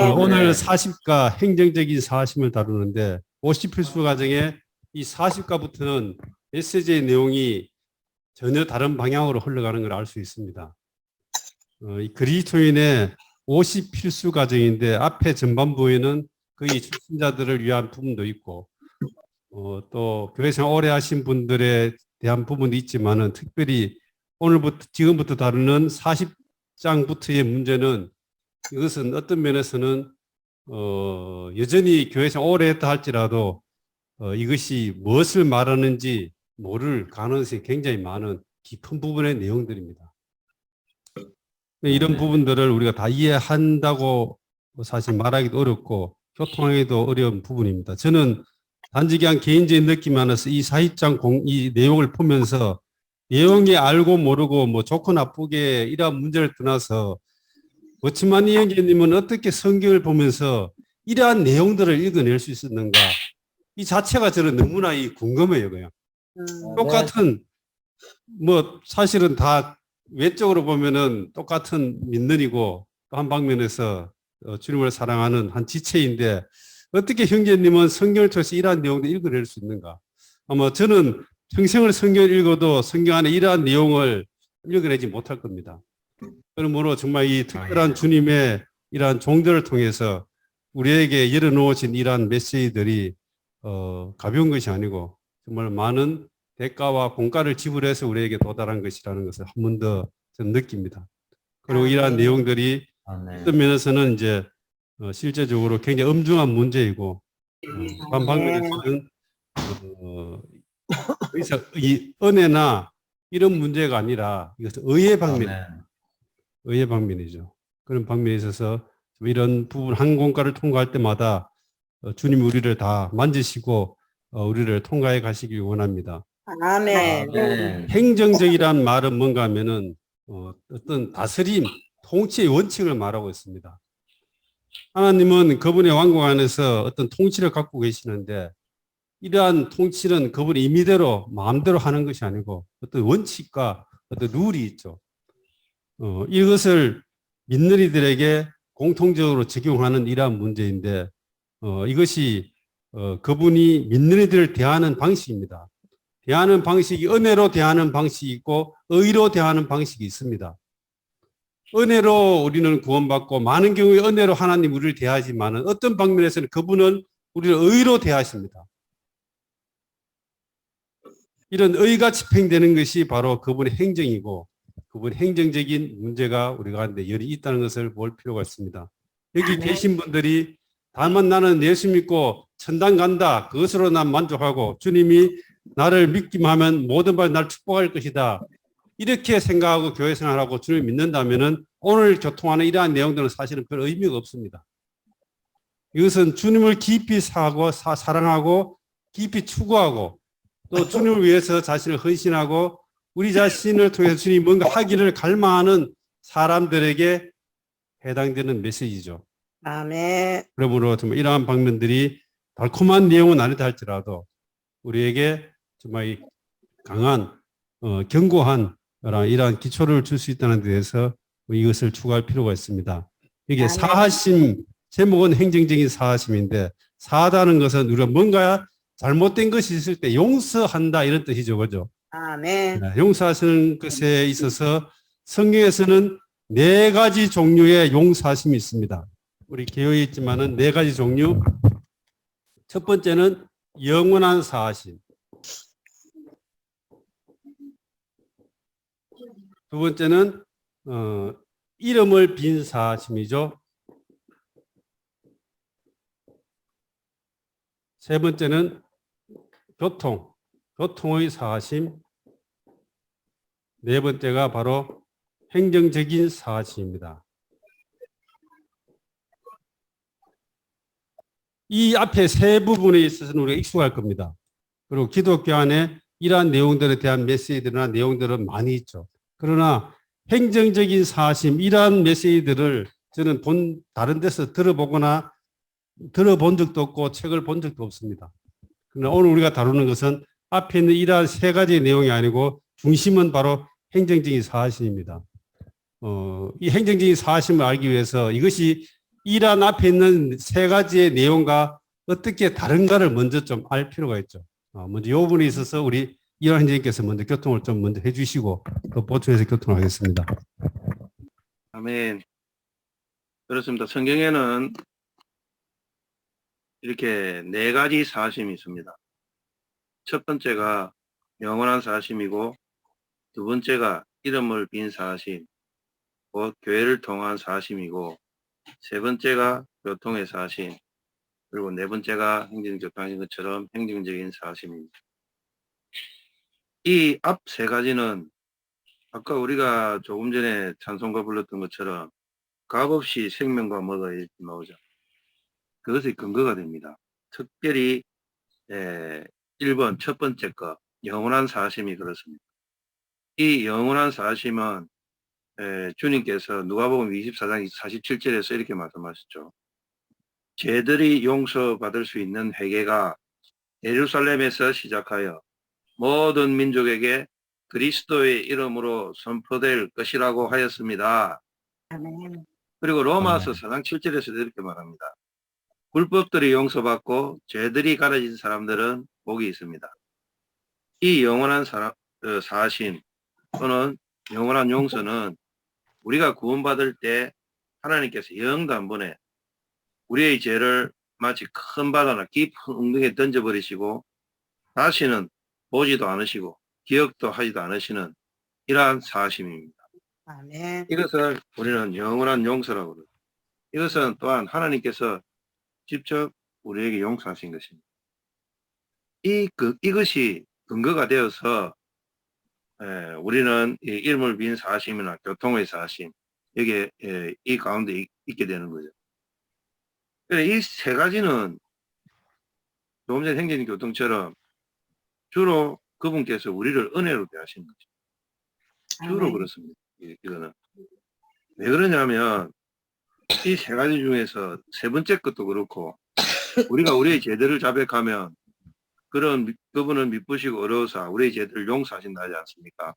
오늘 40가 행정적인 사심을 다루는데 50필수 과정에 이 40가부터는 메시지의 내용이 전혀 다른 방향으로 흘러가는 걸 알 수 있습니다. 이 그리스도인의 50필수 과정인데 앞에 전반부에는 거의 출신자들을 위한 부분도 있고 또 교회생활 오래 하신 분들에 대한 부분도 있지만은 특별히 지금부터 다루는 40장부터의 문제는 이것은 어떤 면에서는 여전히 교회생활 오래 했다 할지라도 이것이 무엇을 말하는지 모를 가능성이 굉장히 많은 깊은 부분의 내용들입니다. 이런 부분들을 우리가 다 이해한다고 사실 말하기도 어렵고 교통하기도 어려운 부분입니다. 저는 단지 그냥 개인적인 느낌 안에서 이 40장 이 내용을 보면서 내용이 알고 모르고 뭐 좋고 나쁘게 이러한 문제를 떠나서 워치만니 형제님은 어떻게 성경을 보면서 이러한 내용들을 읽어낼 수 있었는가? 이 자체가 저는 너무나 궁금해요, 그냥. 똑같은, 뭐, 사실은 다 외적으로 보면은 똑같은 민들이고 또 한 방면에서 주님을 사랑하는 한 지체인데 어떻게 형제님은 성경을 통해서 이러한 내용을 읽어낼 수 있는가? 아마 저는 평생을 성경을 읽어도 성경 안에 이러한 내용을 읽어내지 못할 겁니다. 그러므로 정말 이 특별한 주님의 이러한 종들을 통해서 우리에게 열어놓으신 이러한 메시지들이 가벼운 것이 아니고 정말 많은 대가와 공가를 지불해서 우리에게 도달한 것이라는 것을 한 번 더 저는 느낍니다. 그리고 이러한 내용들이 어떤 면에서는 이제 실제적으로 굉장히 엄중한 문제이고 한 방면에서는 그래서 이 은혜나 이런 문제가 아니라 이것은 의의 방면이죠. 그런 방면에 있어서 이런 부분 한 공과를 통과할 때마다 주님이 우리를 다 만지시고 우리를 통과해 가시길 원합니다. 아멘. 행정적이란 말은 뭔가 하면은 어떤 다스림, 통치의 원칙을 말하고 있습니다. 하나님은 그분의 왕국 안에서 어떤 통치를 갖고 계시는데 이러한 통치는 그분의 임의대로 마음대로 하는 것이 아니고 어떤 원칙과 어떤 룰이 있죠. 이것을 믿는 이들에게 공통적으로 적용하는 이러한 문제인데 이것이 그분이 믿는 이들을 대하는 방식입니다. 대하는 방식이 은혜로 대하는 방식이 있고 의로 대하는 방식이 있습니다. 은혜로 우리는 구원받고 많은 경우에 은혜로 하나님 우리를 대하지만 어떤 방면에서는 그분은 우리를 의로 대하십니다. 이런 의가 집행되는 것이 바로 그분의 행정이고 그분 행정적인 문제가 우리 가운데 열이 있다는 것을 볼 필요가 있습니다. 여기 계신 분들이 다만 나는 예수 믿고 천당 간다. 그것으로 난 만족하고 주님이 나를 믿기만 하면 모든 발 날 축복할 것이다. 이렇게 생각하고 교회 생활하고 주님을 믿는다면은 오늘 교통하는 이러한 내용들은 사실은 별 의미가 없습니다. 이것은 주님을 깊이 사랑하고 깊이 추구하고 또 주님을 위해서 자신을 헌신하고 우리 자신을 통해서 주님이 뭔가 하기를 갈망하는 사람들에게 해당되는 메시지죠. 아멘. 그러므로 정말 이러한 방면들이 달콤한 내용은 아니다 할지라도 우리에게 정말 강한 견고한 이러한 기초를 줄 수 있다는 데 대해서 이것을 추구할 필요가 있습니다. 이게 사하심, 제목은 행정적인 사하심인데 사하다는 것은 우리가 뭔가 잘못된 것이 있을 때 용서한다 이런 뜻이죠. 그죠? 아멘. 용서하시는 것에 있어서 성경에서는 4가지 종류의 용서하심이 있습니다. 우리 개요에 있지만은 4가지 종류. 첫 번째는 영원한 사하심. 두 번째는 이름을 빈 사하심이죠. 세 번째는 교통의 사하심. 네 번째가 바로 행정적인 사하심입니다. 이 앞에 세 부분에 있어서는 우리가 익숙할 겁니다. 그리고 기독교 안에 이러한 내용들에 대한 메시지들이나 내용들은 많이 있죠. 그러나 행정적인 사하심, 이러한 메시지들을 저는 다른 데서 들어본 적도 없고 책을 본 적도 없습니다. 그러나 오늘 우리가 다루는 것은 앞에 있는 이러한 3가지 내용이 아니고 중심은 바로 행정적인 사하심입니다. 이 행정적인 사하심을 알기 위해서 이것이 이란 앞에 있는 세 가지의 내용과 어떻게 다른가를 먼저 좀 알 필요가 있죠. 먼저 이 부분에 있어서 우리 이완 행정님께서 먼저 교통을 좀 먼저 해주시고 또 보충해서 교통하겠습니다. 아멘. 그렇습니다. 성경에는 이렇게 네 가지 사심이 있습니다. 첫 번째가 영원한 사심이고, 두 번째가 이름을 빈 사심, 곧 교회를 통한 사심이고, 세 번째가 교통의 사심, 그리고 네 번째가 행정교통하신 것처럼 행정적인 사심입니다. 이 앞 세 가지는 아까 우리가 조금 전에 찬송가 불렀던 것처럼 값없이 생명과 뭐가 나오죠. 그것의 근거가 됩니다. 특별히 1번 첫 번째 거 영원한 사심이 그렇습니다. 이 영원한 사심은 주님께서 누가복음 24장 47절에서 이렇게 말씀하셨죠. 죄들이 용서받을 수 있는 회개가 예루살렘에서 시작하여 모든 민족에게 그리스도의 이름으로 선포될 것이라고 하였습니다. 아멘. 그리고 로마서 4장 7절에서도 이렇게 말합니다. 불법들이 용서받고 죄들이 가려진 사람들은 복이 있습니다. 이 영원한 사심 또는 영원한 용서는 우리가 구원받을 때 하나님께서 영단번에 우리의 죄를 마치 큰 바다나 깊은 웅덩이에 던져버리시고 다시는 보지도 않으시고 기억도 하지도 않으시는 이러한 사심입니다. 아멘. 이것을 우리는 영원한 용서라고 그러죠. 이것은 또한 하나님께서 직접 우리에게 용서하신 것입니다. 이것이 근거가 되어서 우리는 이 이름을 빈 사심이나 교통의 사심 여기에 이 가운데 있게 되는 거죠. 이 세 가지는 조금 전 행정인 교통처럼 주로 그분께서 우리를 은혜로 대하시는 거죠. 주로 아멘. 그렇습니다. 이거는 왜 그러냐면 이 세 가지 중에서 세 번째 것도 그렇고 우리가 우리의 죄들을 자백하면 그분은 미쁘시고 어려우사 우리의 죄들을 용서하신다 하지 않습니까?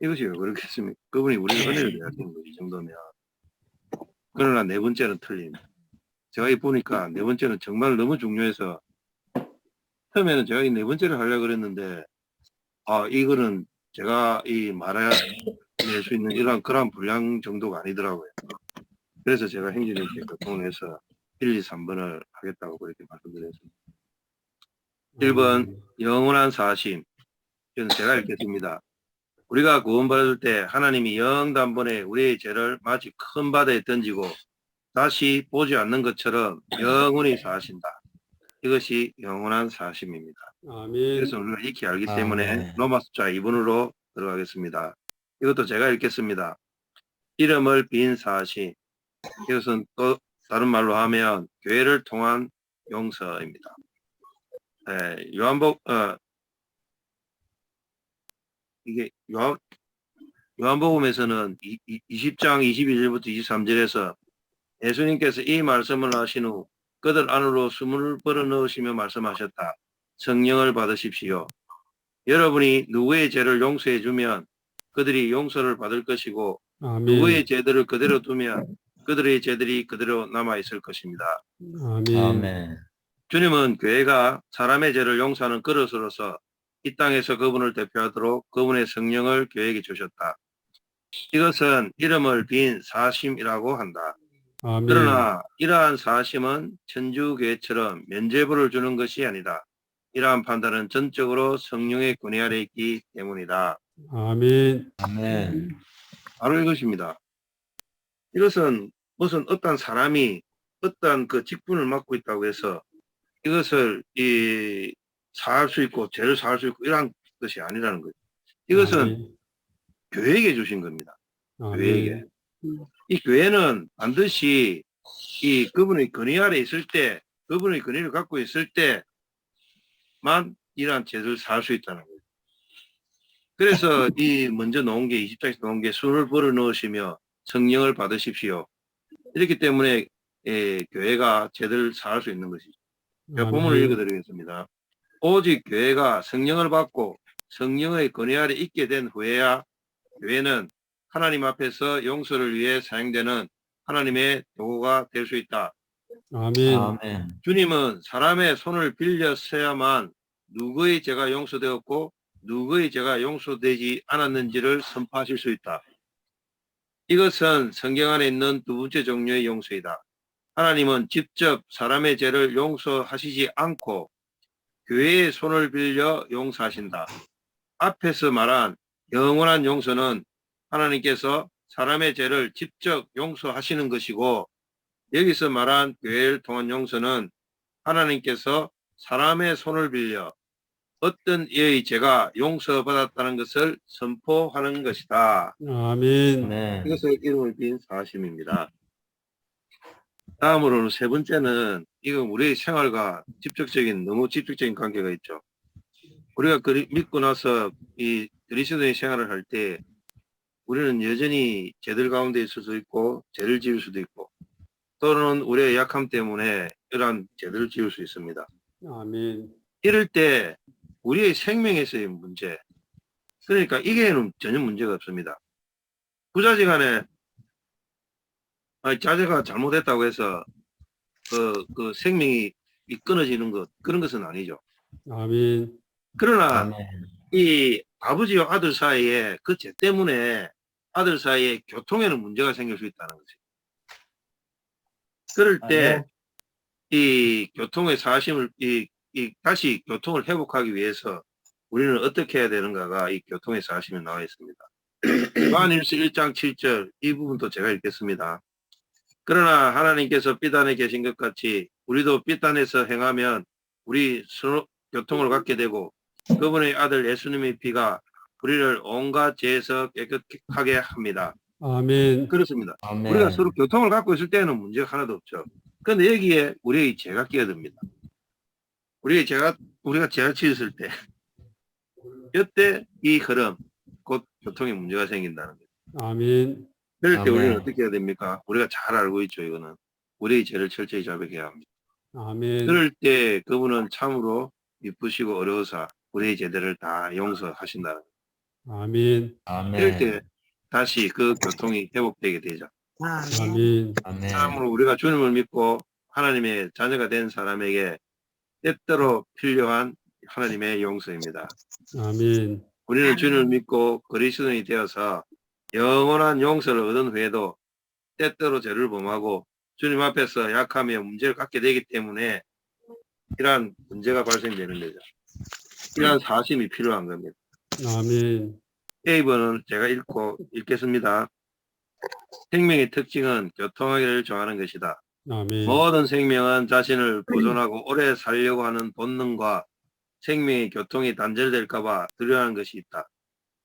이것이 왜 그렇겠습니까? 그분이 우리를 은혜로 대하시는 거죠. 이 정도면. 그러나 네 번째는 틀립니다. 제가 보니까 네 번째는 정말 너무 중요해서 처음에는 제가 이 네 번째를 하려고 그랬는데 이거는 제가 말해낼 수 있는 이러한 그런 분량 정도가 아니더라고요. 그래서 제가 행정님께 교통을 해서 1, 2, 3번을 하겠다고 그렇게 말씀드렸습니다. 1번 영원한 사심. 이건 제가 읽겠습니다. 우리가 구원받을 때 하나님이 영단번에 우리의 죄를 마치 큰 바다에 던지고 다시 보지 않는 것처럼 영원히 사하신다. 이것이 영원한 사심입니다. 아멘. 그래서 우리가 익히 알기 때문에 로마서 2번으로 들어가겠습니다. 이것도 제가 읽겠습니다. 이름을 빈 사심. 이것은 또 다른 말로 하면 교회를 통한 용서입니다. 이게 요한복음에서는 20장 21절부터 23절에서 예수님께서 이 말씀을 하신 후 그들 안으로 숨을 불어넣으시며 말씀하셨다. 성령을 받으십시오. 여러분이 누구의 죄를 용서해 주면 그들이 용서를 받을 것이고 아멘. 누구의 죄들을 그대로 두면 그들의 죄들이 그대로 남아있을 것입니다. 아멘. 주님은 교회가 사람의 죄를 용서하는 그릇으로서 이 땅에서 그분을 대표하도록 그분의 성령을 교회에게 주셨다. 이것은 이름을 빈 사심이라고 한다. 아멘. 그러나 이러한 사심은 천주교회처럼 면죄부를 주는 것이 아니다. 이러한 판단은 전적으로 성령의 권위 아래 있기 때문이다. 아멘. 바로 이것입니다. 이것은 무슨 어떤 사람이 어떤 그 직분을 맡고 있다고 해서 이것을 사할 수 있고 죄를 사할 수 있고 이런 것이 아니라는 거죠. 이것은 아멘. 교회에게 주신 겁니다. 아멘. 교회에게. 이 교회는 반드시 이 그분의 권위 아래 있을 때, 그분의 권위를 갖고 있을 때만 이러한 죄를 사할 수 있다는 거예요. 그래서 먼저 놓은 게 20장에서 놓은 게 술을 불어 넣으시며 성령을 받으십시오. 이렇기 때문에 교회가 죄를 사할 수 있는 것이죠. 제가 본문을 읽어드리겠습니다. 오직 교회가 성령을 받고 성령의 권위 아래 있게 된 후에야 교회는 하나님 앞에서 용서를 위해 사용되는 하나님의 도구가 될 수 있다. 아멘. 아멘. 주님은 사람의 손을 빌렸어야만 누구의 죄가 용서되었고 누구의 죄가 용서되지 않았는지를 선포하실 수 있다. 이것은 성경 안에 있는 두 번째 종류의 용서이다. 하나님은 직접 사람의 죄를 용서하시지 않고 교회의 손을 빌려 용서하신다. 앞에서 말한 영원한 용서는 하나님께서 사람의 죄를 직접 용서하시는 것이고, 여기서 말한 교회를 통한 용서는 하나님께서 사람의 손을 빌려 어떤 이의 죄가 용서받았다는 것을 선포하는 것이다. 아멘. 아멘. 이것을 이름을 빈 사심입니다. 다음으로는 세 번째는 이건 우리의 생활과 너무 직접적인 관계가 있죠. 우리가 믿고 나서 이 그리스도의 생활을 할 때 우리는 여전히 죄들 가운데 있을 수도 있고 죄를 지을 수도 있고, 또는 우리의 약함 때문에 이러한 죄들을 지을 수 있습니다. 아멘. 이럴 때 우리의 생명에서의 문제, 그러니까 이게는 전혀 문제가 없습니다. 부자지간에 자제가 잘못했다고 해서 그 생명이 끊어지는 것, 그런 것은 아니죠. 아멘. 그러나 아멘. 이 아버지와 아들 사이에 그 죄 때문에 아들 사이에 교통에는 문제가 생길 수 있다는 거죠. 그럴 때 이 교통의 사심을 다시 교통을 회복하기 위해서 우리는 어떻게 해야 되는가가 이 교통의 사심에 나와 있습니다. 요한일서 1장 7절 이 부분도 제가 읽겠습니다. 그러나 하나님께서 빛단에 계신 것 같이 우리도 빛단에서 행하면 우리 서로 교통을 갖게 되고, 그분의 아들 예수님의 피가 우리를 온갖 죄에서 깨끗하게 합니다. 아멘. 그렇습니다. 아멘. 우리가 서로 교통을 갖고 있을 때는 문제가 하나도 없죠. 그런데 여기에 우리의 죄가 끼어듭니다. 우리가 죄가 지었을 때, 이때 이 흐름, 곧 교통에 문제가 생긴다는 거예요. 아멘. 그럴 때 아멘. 우리는 어떻게 해야 됩니까? 우리가 잘 알고 있죠. 이거는 우리의 죄를 철저히 자백해야 합니다. 아멘. 그럴 때 그분은 참으로 기쁘시고 어려워서 우리의 죄들을 다 용서하신다는 거예요. 아멘. 아멘. 이럴 때 다시 그 교통이 회복되게 되죠. 아멘. 아멘. 아멘. 참으로 우리가 주님을 믿고 하나님의 자녀가 된 사람에게 때때로 필요한 하나님의 용서입니다. 아멘. 우리는 주님을 믿고 그리스도인이 되어서 영원한 용서를 얻은 후에도 때때로 죄를 범하고 주님 앞에서 약하며 문제를 갖게 되기 때문에 이러한 문제가 발생되는 거죠. 이러한 사심이 필요한 겁니다. 아멘. A번은 제가 읽겠습니다. 생명의 특징은 교통하기를 좋아하는 것이다. 아멘. 모든 생명은 자신을 보존하고 오래 살려고 하는 본능과 생명의 교통이 단절될까봐 두려워하는 것이 있다.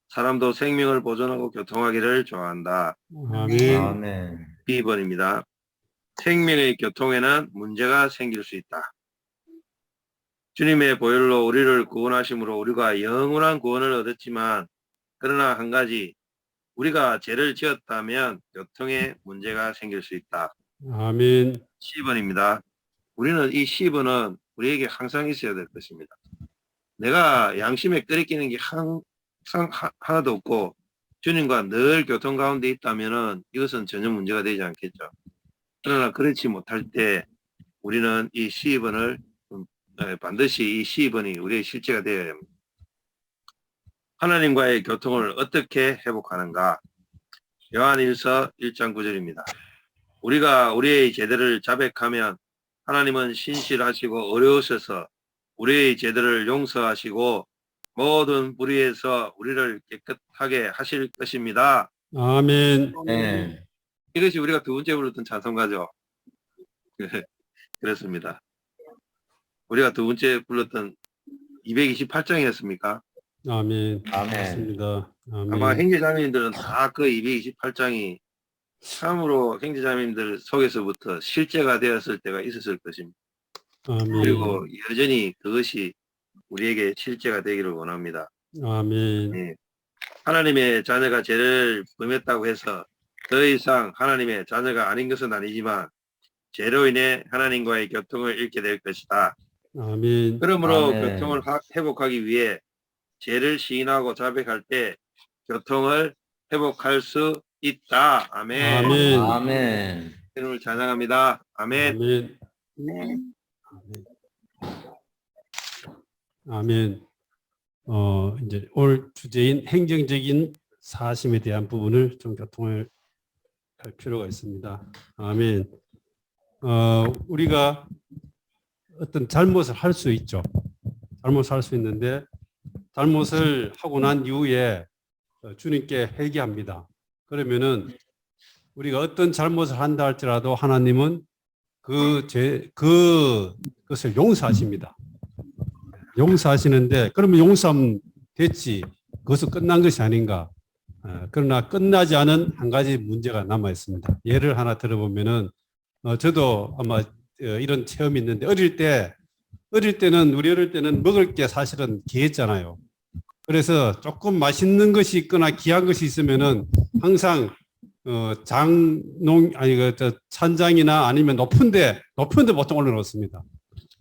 사람도 생명을 보존하고 교통하기를 좋아한다. 아멘. 아멘. B번입니다. 생명의 교통에는 문제가 생길 수 있다. 주님의 보혈로 우리를 구원하심으로 우리가 영원한 구원을 얻었지만, 그러나 한 가지, 우리가 죄를 지었다면 교통에 문제가 생길 수 있다. 아멘. C번입니다. 우리는 이 C번은 우리에게 항상 있어야 될 것입니다. 내가 양심에 끓이끼는 게 항상 하나도 없고 주님과 늘 교통 가운데 있다면은 이것은 전혀 문제가 되지 않겠죠. 그러나 그렇지 못할 때 우리는 이 C번을 반드시 이 C번이 우리의 실제가 되어야 합니다. 하나님과의 교통을 어떻게 회복하는가? 요한일서 1장 9절입니다. 우리가 우리의 죄들을 자백하면 하나님은 신실하시고 어려우셔서 우리의 죄들을 용서하시고 모든 불의에서 우리를 깨끗하게 하실 것입니다. 아멘. 아멘. 이것이 우리가 두 번째 불렀던 찬송가죠. 그렇습니다. 우리가 두 번째 불렀던 228장이었습니까? 아멘. 아멘. 맞습니다. 아마 아멘. 형제자매님들은 다 그 228장이 참으로 형제자매님들 속에서부터 실제가 되었을 때가 있었을 것입니다. 아멘. 그리고 여전히 그것이 우리에게 실제가 되기를 원합니다. 아멘. 예. 하나님의 자녀가 죄를 범했다고 해서 더 이상 하나님의 자녀가 아닌 것은 아니지만 죄로 인해 하나님과의 교통을 잃게 될 것이다. 아멘. 그러므로 아멘. 교통을 회복하기 위해 죄를 시인하고 자백할 때 교통을 회복할 수 있다. 아멘. 아멘. 아멘. 이름을 찬양합니다. 아멘. 아멘. 아멘. 아멘. 이제 올 주제인 행정적인 사심에 대한 부분을 좀 교통을 할 필요가 있습니다. 아멘. 우리가 어떤 잘못을 할 수 있죠. 잘못을 할 수 있는데 잘못을 하고 난 이후에 주님께 회개합니다. 그러면은 우리가 어떤 잘못을 한다 할지라도 하나님은 그것을 용서하십니다. 용서하시는데 그러면 용서하면 됐지. 그것은 끝난 것이 아닌가. 그러나 끝나지 않은 한 가지 문제가 남아 있습니다. 예를 하나 들어보면은 저도 아마 이런 체험이 있는데 어릴 때는 우리 어릴 때는 먹을 게 사실은 귀했잖아요. 그래서 조금 맛있는 것이 있거나 귀한 것이 있으면은 항상 찬장이나 아니면 높은데 보통 올려놓습니다.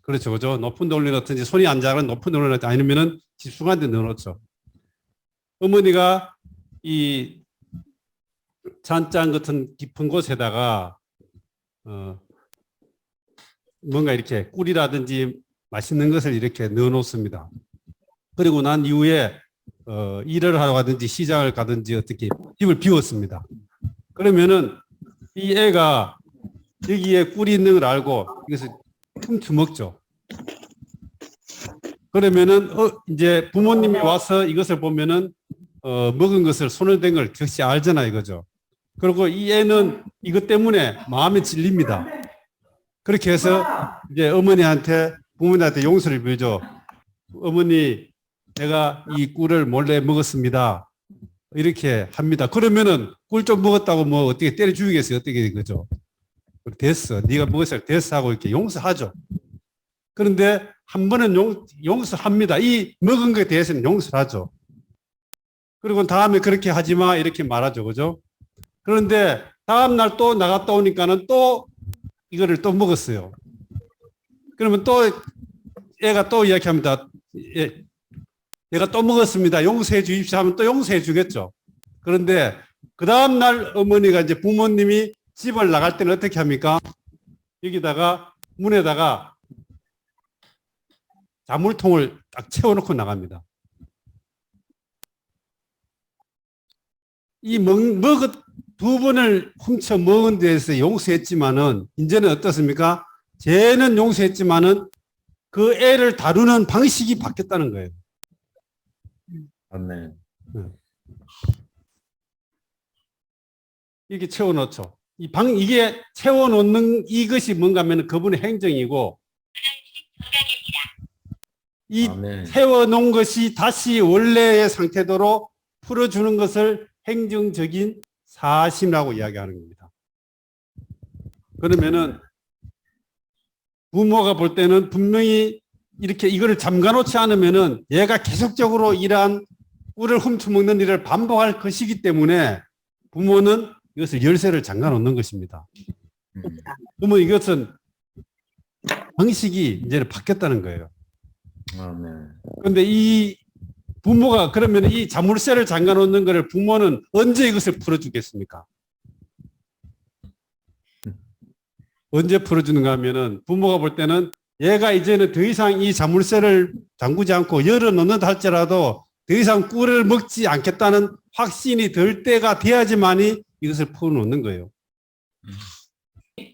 그렇죠, 그죠? 높은데 올려놓든지 손이 안 자는 높은데 올려놓든지 아니면은 집중한 데 넣어놓죠. 어머니가 이 찬장 같은 깊은 곳에다가 뭔가 이렇게 꿀이라든지 맛있는 것을 이렇게 넣어놓습니다. 그리고 난 이후에 일을 하러 가든지 시장을 가든지 어떻게 집을 비웠습니다. 그러면은 이 애가 여기에 꿀이 있는 걸 알고 이것을 훔쳐먹죠. 그러면은 이제 부모님이 와서 이것을 보면은 먹은 것을 손을 댄 걸 즉시 알잖아 이거죠. 그리고 이 애는 이것 때문에 마음에 질립니다. 그렇게 해서 이제 부모님한테 용서를 빌죠. 어머니, 내가 이 꿀을 몰래 먹었습니다. 이렇게 합니다. 그러면은 꿀 좀 먹었다고 뭐 어떻게 때려 죽이겠어요? 어떻게 그죠? 됐어. 네가 먹었을 때 됐어 하고 이렇게 용서하죠. 그런데 한 번은 용서합니다. 이 먹은 것에 대해서는 용서를 하죠. 그리고 다음에 그렇게 하지 마 이렇게 말하죠. 그죠? 그런데 다음 날 또 나갔다 오니까는 또 이거를 또 먹었어요. 그러면 또 애가 또 이야기합니다. 내가 또 먹었습니다. 용서해 주십시오 하면 또 용서해 주겠죠. 그런데 그 다음 날 어머니가 이제 부모님이 집을 나갈 때는 어떻게 합니까? 여기다가 문에다가 자물통을 딱 채워놓고 나갑니다. 이 두 번을 훔쳐 먹은 데에서 용서했지만은 이제는 어떻습니까? 쟤는 용서했지만은 그 애를 다루는 방식이 바뀌었다는 거예요. 아멘. 이게 채워놓죠. 이게 채워놓는 이것이 뭔가 하면 그분의 행정이고 이 아멘. 채워놓은 것이 다시 원래의 상태대로 풀어주는 것을 행정적인 사심이라고 이야기하는 겁니다. 그러면은 부모가 볼 때는 분명히 이렇게 이거를 잠가놓지 않으면은 얘가 계속적으로 이러한 꿀을 훔쳐먹는 일을 반복할 것이기 때문에 부모는 이것을 열쇠를 잠가놓는 것입니다. 그러면 이것은 방식이 이제는 바뀌었다는 거예요. 아멘. 그런데 이 부모가 그러면 이 자물쇠를 잠가놓는 것을 부모는 언제 이것을 풀어주겠습니까? 언제 풀어주는가 하면은 부모가 볼 때는 얘가 이제는 더 이상 이 자물쇠를 잠그지 않고 열어놓는다 할지라도 더 이상 꿀을 먹지 않겠다는 확신이 들 때가 돼야지만이 이것을 풀어놓는 거예요.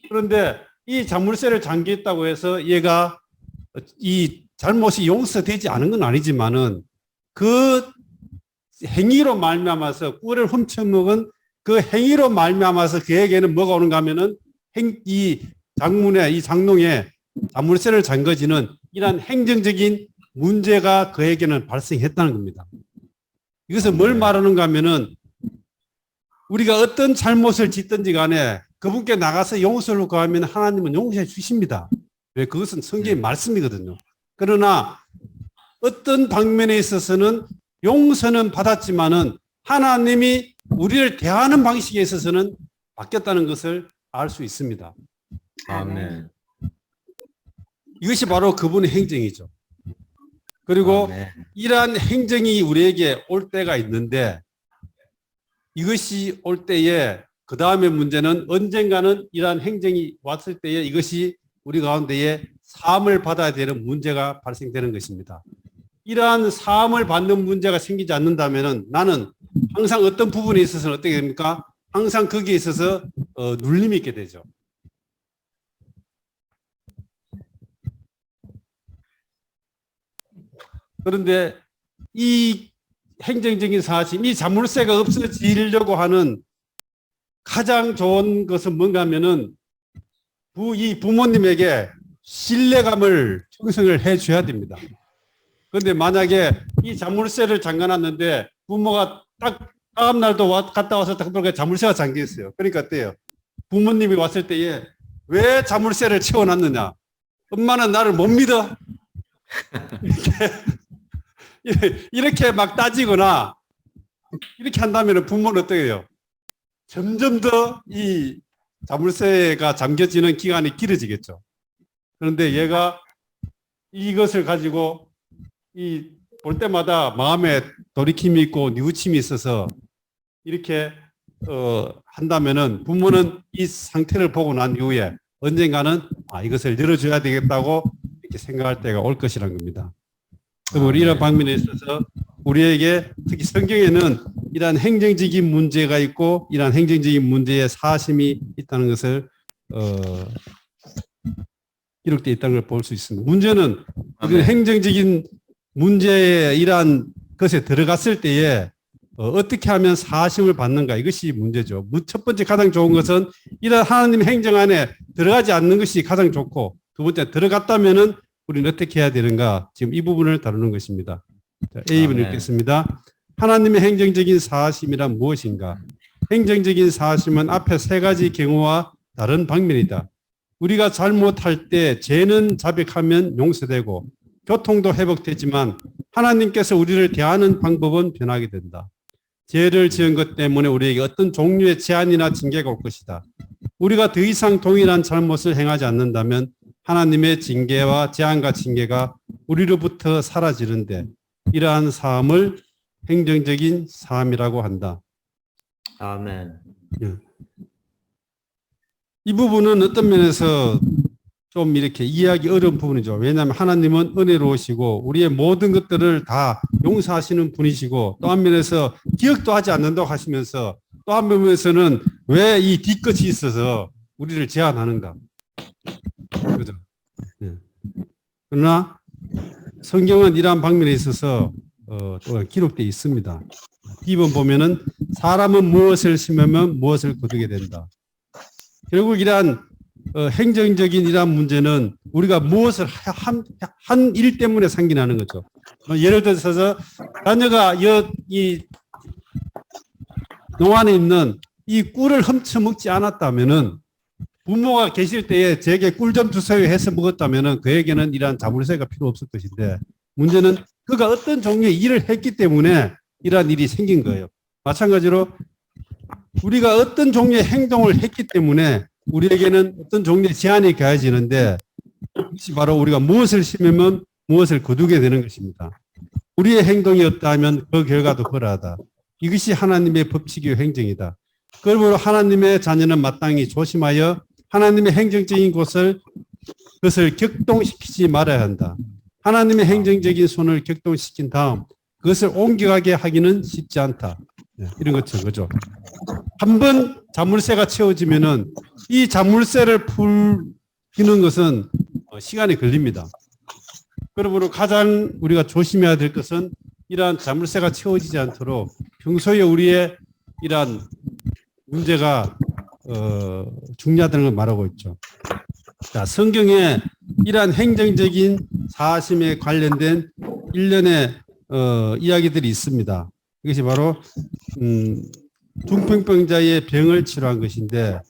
그런데 이 자물쇠를 잠겼다고 해서 얘가 이 잘못이 용서되지 않은 건 아니지만은 그 행위로 말미암아서 꿀을 훔쳐먹은 그 행위로 말미암아서 그에게는 뭐가 오는가 하면은 이 장롱에 자물쇠를 잠궈지는 이러한 행정적인 문제가 그에게는 발생했다는 겁니다. 이것은 뭘 말하는가 하면은 우리가 어떤 잘못을 짓든지 간에 그분께 나가서 용서를 구하면 하나님은 용서해 주십니다. 왜? 그것은 성경의 말씀이거든요. 그러나 어떤 방면에 있어서는 용서는 받았지만은 하나님이 우리를 대하는 방식에 있어서는 바뀌었다는 것을 알 수 있습니다. 아멘. 이것이 바로 그분의 행정이죠. 그리고 아멘. 이러한 행정이 우리에게 올 때가 있는데 이것이 올 때에 그 다음에 문제는 언젠가는 이러한 행정이 왔을 때에 이것이 우리 가운데에 사함을 받아야 되는 문제가 발생되는 것입니다. 이러한 사함을 받는 문제가 생기지 않는다면 나는 항상 어떤 부분에 있어서는 어떻게 됩니까? 항상 거기에 있어서 눌림이 있게 되죠. 그런데 이 행정적인 사심, 이 자물쇠가 없어지려고 하는 가장 좋은 것은 뭔가 하면은 이 부모님에게 신뢰감을 형성을 해 줘야 됩니다. 그런데 만약에 이 자물쇠를 잠가놨는데 부모가 딱 다음 날도 갔다 와서 딱 보니까 자물쇠가 잠겨 있어요. 그러니까 어때요? 부모님이 왔을 때에 왜 자물쇠를 채워놨느냐? 엄마는 나를 못 믿어? 이렇게 막 따지거나 이렇게 한다면 부모는 어떻게 해요? 점점 더 이 자물쇠가 잠겨지는 기간이 길어지겠죠. 그런데 얘가 이것을 가지고 볼 때마다 마음에 돌이킴이 있고 뉘우침이 있어서 이렇게 한다면은 부모는 이 상태를 보고 난 이후에 언젠가는 이것을 열어줘야 되겠다고 이렇게 생각할 때가 올 것이란 겁니다. 그럼 우리 이런 방면에 있어서 우리에게 특히 성경에는 이러한 행정적인 문제가 있고 이러한 행정적인 문제에 사심이 있다는 것을 기록되어 있다는 걸 볼 수 있습니다. 문제는 우리는 행정적인 문제에 이러한 것에 들어갔을 때에 어떻게 하면 사심을 받는가 이것이 문제죠. 첫 번째 가장 좋은 것은 이런 하나님의 행정 안에 들어가지 않는 것이 가장 좋고 두 번째 들어갔다면은 우리는 어떻게 해야 되는가 지금 이 부분을 다루는 것입니다. 자, A번 읽겠습니다. 하나님의 행정적인 사심이란 무엇인가? 행정적인 사심은 앞에 세 가지 경우와 다른 방면이다. 우리가 잘못할 때 죄는 자백하면 용서되고 교통도 회복되지만 하나님께서 우리를 대하는 방법은 변하게 된다. 죄를 지은 것 때문에 우리에게 어떤 종류의 제한이나 징계가 올 것이다. 우리가 더 이상 동일한 잘못을 행하지 않는다면 하나님의 징계와 제한과 징계가 우리로부터 사라지는데 이러한 사함을 행정적인 사함이라고 한다. 아멘. 이 부분은 어떤 면에서 좀 이렇게 이해하기 어려운 부분이죠. 왜냐하면 하나님은 은혜로우시고 우리의 모든 것들을 다 용서하시는 분이시고 또 한 면에서 기억도 하지 않는다고 하시면서 또 한 면에서는 왜 이 뒤끝이 있어서 우리를 제한하는가. 그죠? 그러나 성경은 이러한 방면에 있어서 또 기록되어 있습니다. 2번 보면은 사람은 무엇을 심으면 무엇을 거두게 된다. 결국 이러한 행정적인 이러한 문제는 우리가 무엇을 한 일 때문에 상기나는 거죠. 예를 들어서 자녀가 이 농안에 있는 이 꿀을 훔쳐 먹지 않았다면은 부모가 계실 때에 제게 꿀 좀 주세요 해서 먹었다면은 그에게는 이러한 자물쇠가 필요 없을 것인데 문제는 그가 어떤 종류의 일을 했기 때문에 이러한 일이 생긴 거예요. 마찬가지로 우리가 어떤 종류의 행동을 했기 때문에 우리에게는 어떤 종류의 제한이 가해지는데 이것이 바로 우리가 무엇을 심으면 무엇을 거두게 되는 것입니다. 우리의 행동이 없다면 그 결과도 그러하다. 이것이 하나님의 법칙이요 행정이다. 그러므로 하나님의 자녀는 마땅히 조심하여 하나님의 행정적인 것을 격동시키지 말아야 한다. 하나님의 행정적인 손을 격동시킨 다음 그것을 옮겨가게 하기는 쉽지 않다. 이런 것처럼 그죠. 한 번 자물쇠가 채워지면은 이 자물쇠를 풀기는 것은 시간이 걸립니다. 그러므로 가장 우리가 조심해야 될 것은 이러한 자물쇠가 채워지지 않도록 평소에 우리의 이러한 문제가 중요하다는 걸 말하고 있죠. 자, 성경에 이러한 행정적인 사심에 관련된 일련의 이야기들이 있습니다. 이것이 바로 중풍병자의 병을 치료한 것인데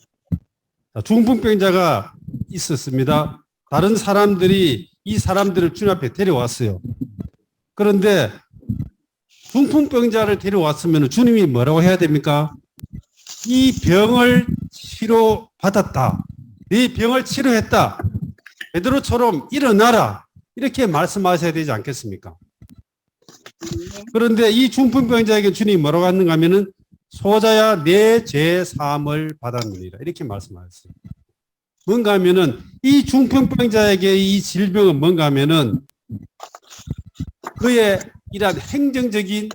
중풍병자가 있었습니다. 다른 사람들이 이 사람들을 주님 앞에 데려왔어요. 그런데 중풍병자를 데려왔으면 주님이 뭐라고 해야 됩니까? 이 병을 치료받았다. 네 병을 치료했다. 베드로처럼 일어나라. 이렇게 말씀하셔야 되지 않겠습니까? 그런데 이 중풍병자에게 주님이 뭐라고 하는가 하면은 소자야 내 죄 사함을 받았느니라. 이렇게 말씀하셨어요. 뭔가 하면은 이 중풍병자에게 이 질병은 뭔가 하면은 그의 이러한 행정적인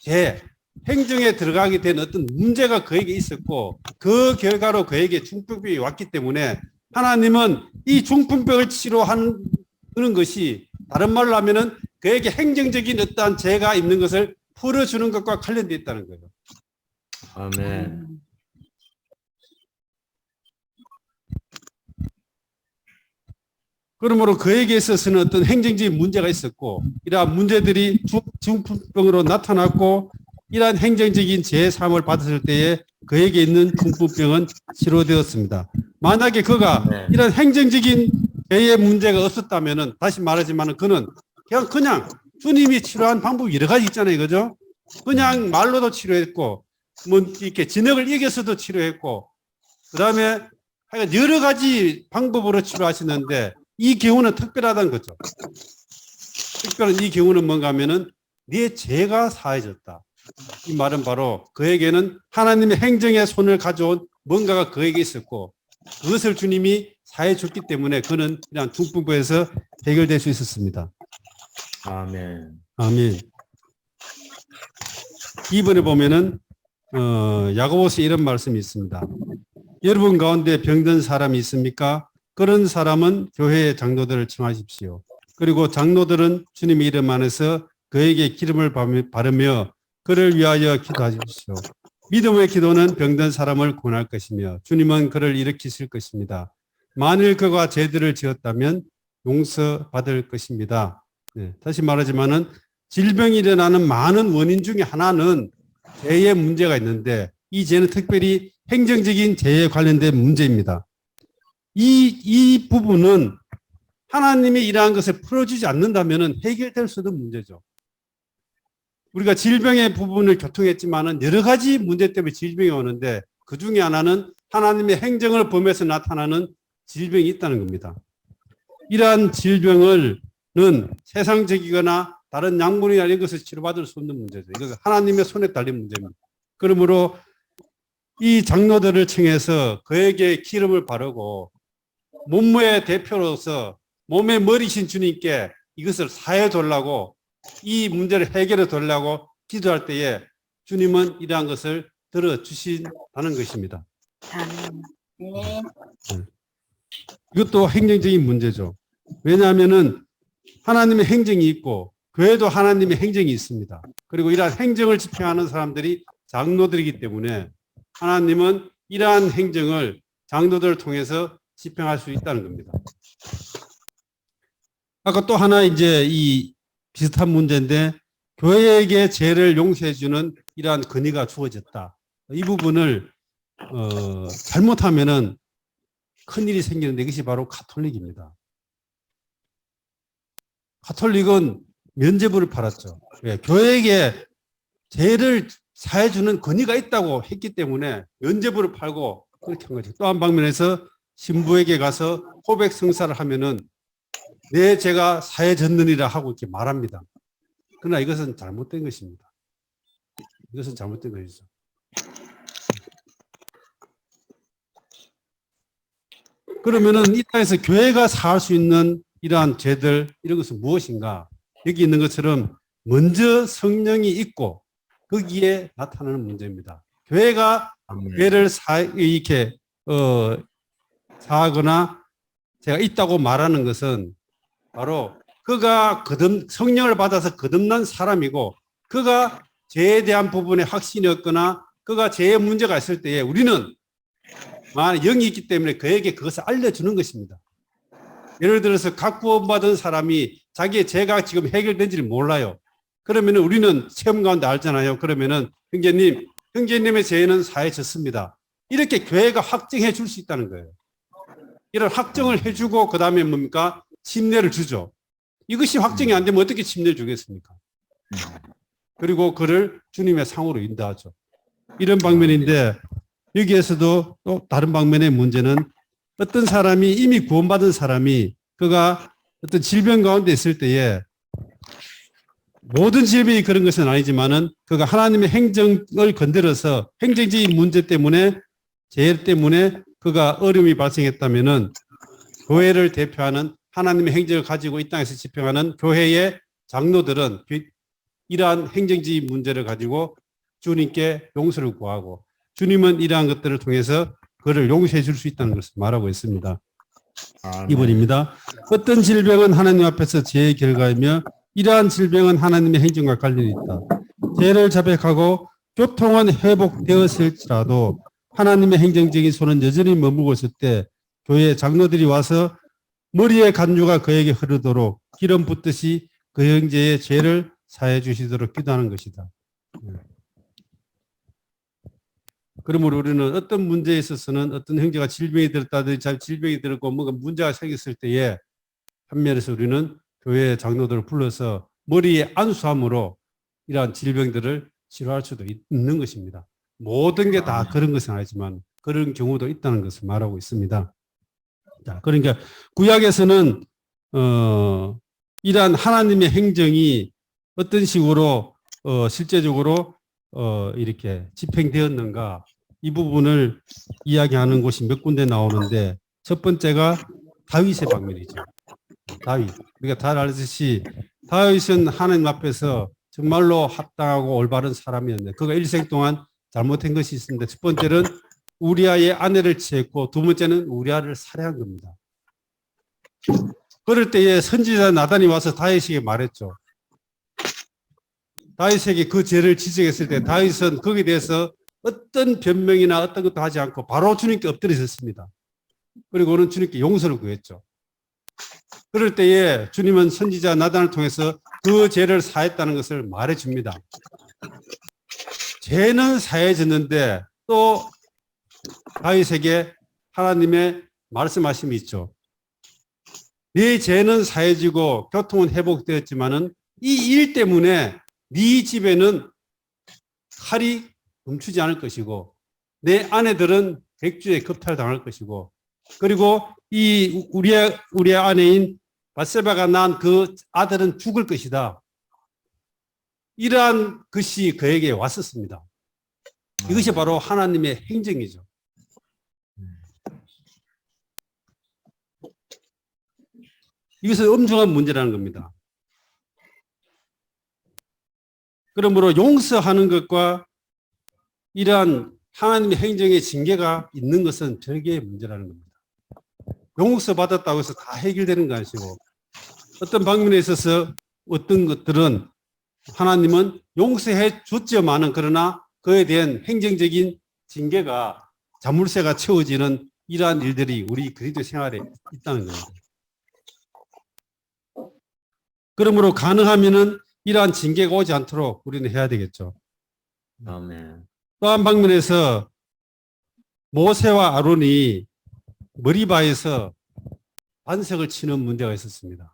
죄, 행정에 들어가게 된 어떤 문제가 그에게 있었고 그 결과로 그에게 중풍병이 왔기 때문에 하나님은 이 중풍병을 치료하는 것이 다른 말로 하면은 그에게 행정적인 어떠한 죄가 있는 것을 풀어주는 것과 관련되어 있다는 거예요. 아멘. 그러므로 그에게 있어서는 어떤 행정적인 문제가 있었고 이러한 문제들이 중풍병으로 나타났고 이러한 행정적인 제3을 받았을 때에 그에게 있는 중풍병은 치료되었습니다. 만약에 그가 네. 이런 행정적인 죄의 문제가 없었다면은 다시 말하지만 그는 그냥 주님이 치료한 방법이 여러 가지 있잖아요. 그죠? 그냥 말로도 치료했고 뭐 이렇게 진흙을 이겨서도 치료했고 그다음에 하여간 여러 가지 방법으로 치료하시는데 이 경우는 특별하다는 거죠. 특별한 이 경우는 뭔가 하면은 네 죄가 사해졌다. 이 말은 바로 그에게는 하나님의 행정의 손을 가져온 뭔가가 그에게 있었고 그것을 주님이 사해 줬기 때문에 그는 그냥 중풍부에서 해결될 수 있었습니다. 아멘. 아멘. 2번에 보면은 야고보서 이런 말씀이 있습니다. 여러분 가운데 병든 사람이 있습니까? 그런 사람은 교회의 장로들을 청하십시오. 그리고 장로들은 주님의 이름 안에서 그에게 기름을 바르며 그를 위하여 기도하십시오. 믿음의 기도는 병든 사람을 구원할 것이며 주님은 그를 일으키실 것입니다. 만일 그가 죄들을 지었다면 용서받을 것입니다. 네, 다시 말하지만은 질병이 일어나는 많은 원인 중에 하나는 죄의 문제가 있는데 이 죄는 특별히 행정적인 죄에 관련된 문제입니다. 이 부분은 하나님이 이러한 것을 풀어주지 않는다면 해결될 수 없는 문제죠. 우리가 질병의 부분을 교통했지만은 여러 가지 문제 때문에 질병이 오는데 그 중에 하나는 하나님의 행정을 범해서 나타나는 질병이 있다는 겁니다. 이러한 질병은 세상적이거나 다른 약물이나 이런 것을 치료받을 수 없는 문제죠. 이것은 하나님의 손에 달린 문제입니다. 그러므로 이 장로들을 청해서 그에게 기름을 바르고 몸무의 대표로서 몸의 머리신 주님께 이것을 사해 달라고 이 문제를 해결해 달라고 기도할 때에 주님은 이러한 것을 들어주신다는 것입니다. 아멘. 네. 이것도 행정적인 문제죠. 왜냐하면은 하나님의 행정이 있고 교회도 하나님의 행정이 있습니다. 그리고 이러한 행정을 집행하는 사람들이 장로들이기 때문에 하나님은 이러한 행정을 장로들을 통해서 집행할 수 있다는 겁니다. 아까 또 하나 이제 이 비슷한 문제인데 교회에게 죄를 용서해 주는 이러한 권위가 주어졌다. 이 부분을 잘못하면은 큰일이 생기는데 이것이 바로 가톨릭입니다. 가톨릭은 면죄부를 팔았죠. 예, 교회에게 죄를 사해 주는 권위가 있다고 했기 때문에 면죄부를 팔고 그렇게 한 거죠. 또 한 방면에서 신부에게 가서 고백 성사를 하면은 내 죄가 사해졌느니라 하고 이렇게 말합니다. 그러나 이것은 잘못된 것입니다. 이것은 잘못된 것이죠. 그러면은 이 땅에서 교회가 사할 수 있는 이러한 죄들, 이런 것은 무엇인가? 여기 있는 것처럼 먼저 성령이 있고 거기에 나타나는 문제입니다. 교회가 죄를 이렇게 사하거나 제가 있다고 말하는 것은 바로 그가 성령을 받아서 거듭난 사람이고 그가 죄에 대한 부분에 확신이 없거나 그가 죄의 문제가 있을 때에 우리는 영이 있기 때문에 그에게 그것을 알려주는 것입니다. 예를 들어서 각 구원받은 사람이 자기의 죄가 지금 해결된지를 몰라요. 그러면 우리는 체험 가운데 알잖아요. 그러면은 형제님의 죄는 사해졌습니다. 이렇게 교회가 확증해 줄 수 있다는 거예요. 이런 확정을 해주고 그 다음에 뭡니까? 침례를 주죠. 이것이 확정이 안 되면 어떻게 침례를 주겠습니까? 그리고 그를 주님의 상으로 인도하죠. 이런 방면인데 여기에서도 또 다른 방면의 문제는 어떤 사람이 이미 구원받은 사람이 그가 어떤 질병 가운데 있을 때에 모든 질병이 그런 것은 아니지만은 그가 하나님의 행정을 건드려서 행정적인 문제 때문에 죄 때문에 그가 어려움이 발생했다면은 교회를 대표하는 하나님의 행정을 가지고 이 땅에서 집행하는 교회의 장로들은 이러한 행정적인 문제를 가지고 주님께 용서를 구하고 주님은 이러한 것들을 통해서 그를 용서해 줄 수 있다는 것을 말하고 있습니다. 아멘. 2번입니다. 어떤 질병은 하나님 앞에서 죄의 결과이며 이러한 질병은 하나님의 행정과 관련이 있다. 죄를 자백하고 교통은 회복되었을지라도 하나님의 행정적인 손은 여전히 머물고 있을 때 교회 장로들이 와서 머리의 간주가 그에게 흐르도록 기름 붓듯이 그 형제의 죄를 사해 주시도록 기도하는 것이다. 그러므로 우리는 어떤 문제에 있어서는 어떤 형제가 질병이 들었다든지 질병이 들었고 뭔가 문제가 생겼을 때에 한면에서 우리는 교회 장로들을 불러서 머리에 안수함으로 이러한 질병들을 치료할 수도 있는 것입니다. 모든 게 다 그런 것은 아니지만 그런 경우도 있다는 것을 말하고 있습니다. 자, 그러니까 구약에서는 이러한 하나님의 행정이 어떤 식으로 실제적으로 이렇게 집행되었는가 이 부분을 이야기하는 곳이 몇 군데 나오는데 첫 번째가 다윗의 방면이죠. 다윗. 우리가 다 알듯이 다윗은 하나님 앞에서 정말로 합당하고 올바른 사람이었는데 그가 일생 동안 잘못한 것이 있었는데 첫 번째는 우리아의 아내를 취했고 두 번째는 우리아를 살해한 겁니다. 그럴 때에 선지자 나단이 와서 다윗에게 말했죠. 다윗에게 그 죄를 지적했을 때 다윗은 거기에 대해서 어떤 변명이나 어떤 것도 하지 않고 바로 주님께 엎드려졌습니다. 그리고는 주님께 용서를 구했죠. 그럴 때에 주님은 선지자 나단을 통해서 그 죄를 사했다는 것을 말해줍니다. 죄는 사해졌는데 또 다윗에게 하나님의 말씀하심이 있죠. 네 죄는 사해지고 교통은 회복되었지만은 이 일 때문에 네 집에는 칼이 멈추지 않을 것이고 내 아내들은 백주에 겁탈당할 것이고 그리고 이 우리의 아내인 바세바가 낳은 그 아들은 죽을 것이다. 이러한 것이 그에게 왔었습니다. 이것이 바로 하나님의 행정이죠. 이것은 엄중한 문제라는 겁니다. 그러므로 용서하는 것과 이러한 하나님의 행정의 징계가 있는 것은 별개의 문제라는 겁니다. 용서받았다고 해서 다 해결되는 거 아니고 어떤 방면에 있어서 어떤 것들은 하나님은 용서해 줬지만은 그러나 그에 대한 행정적인 징계가 자물쇠가 채워지는 이러한 일들이 우리 그리스도 생활에 있다는 겁니다. 그러므로 가능하면은 이러한 징계가 오지 않도록 우리는 해야 되겠죠. 아멘. 또 한 방면에서 모세와 아론이 머리바에서 반석을 치는 문제가 있었습니다.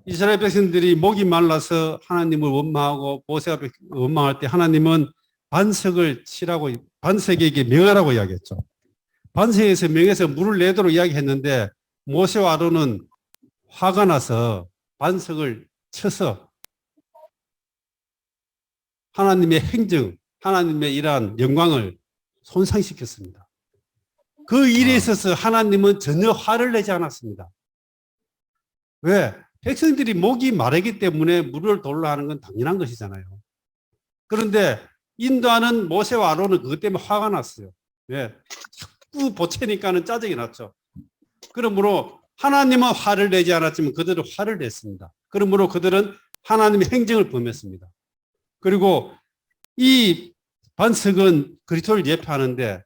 이스라엘 백성들이 목이 말라서 하나님을 원망하고 모세가 원망할 때 하나님은 반석을 치라고 반석에게 명하라고 이야기했죠. 반석에서 명해서 물을 내도록 이야기했는데 모세와 아론은 화가 나서 반석을 쳐서 하나님의 행정, 하나님의 이러한 영광을 손상시켰습니다. 그 일에 있어서 하나님은 전혀 화를 내지 않았습니다. 왜? 백성들이 목이 마르기 때문에 물을 돌로 하는 건 당연한 것이잖아요. 그런데 인도하는 모세와 아론은 그것 때문에 화가 났어요. 왜? 자꾸 보채니까는 짜증이 났죠. 그러므로 하나님은 화를 내지 않았지만 그들은 화를 냈습니다. 그러므로 그들은 하나님의 행정을 범했습니다. 그리고 이 반석은 그리스도를 예표하는데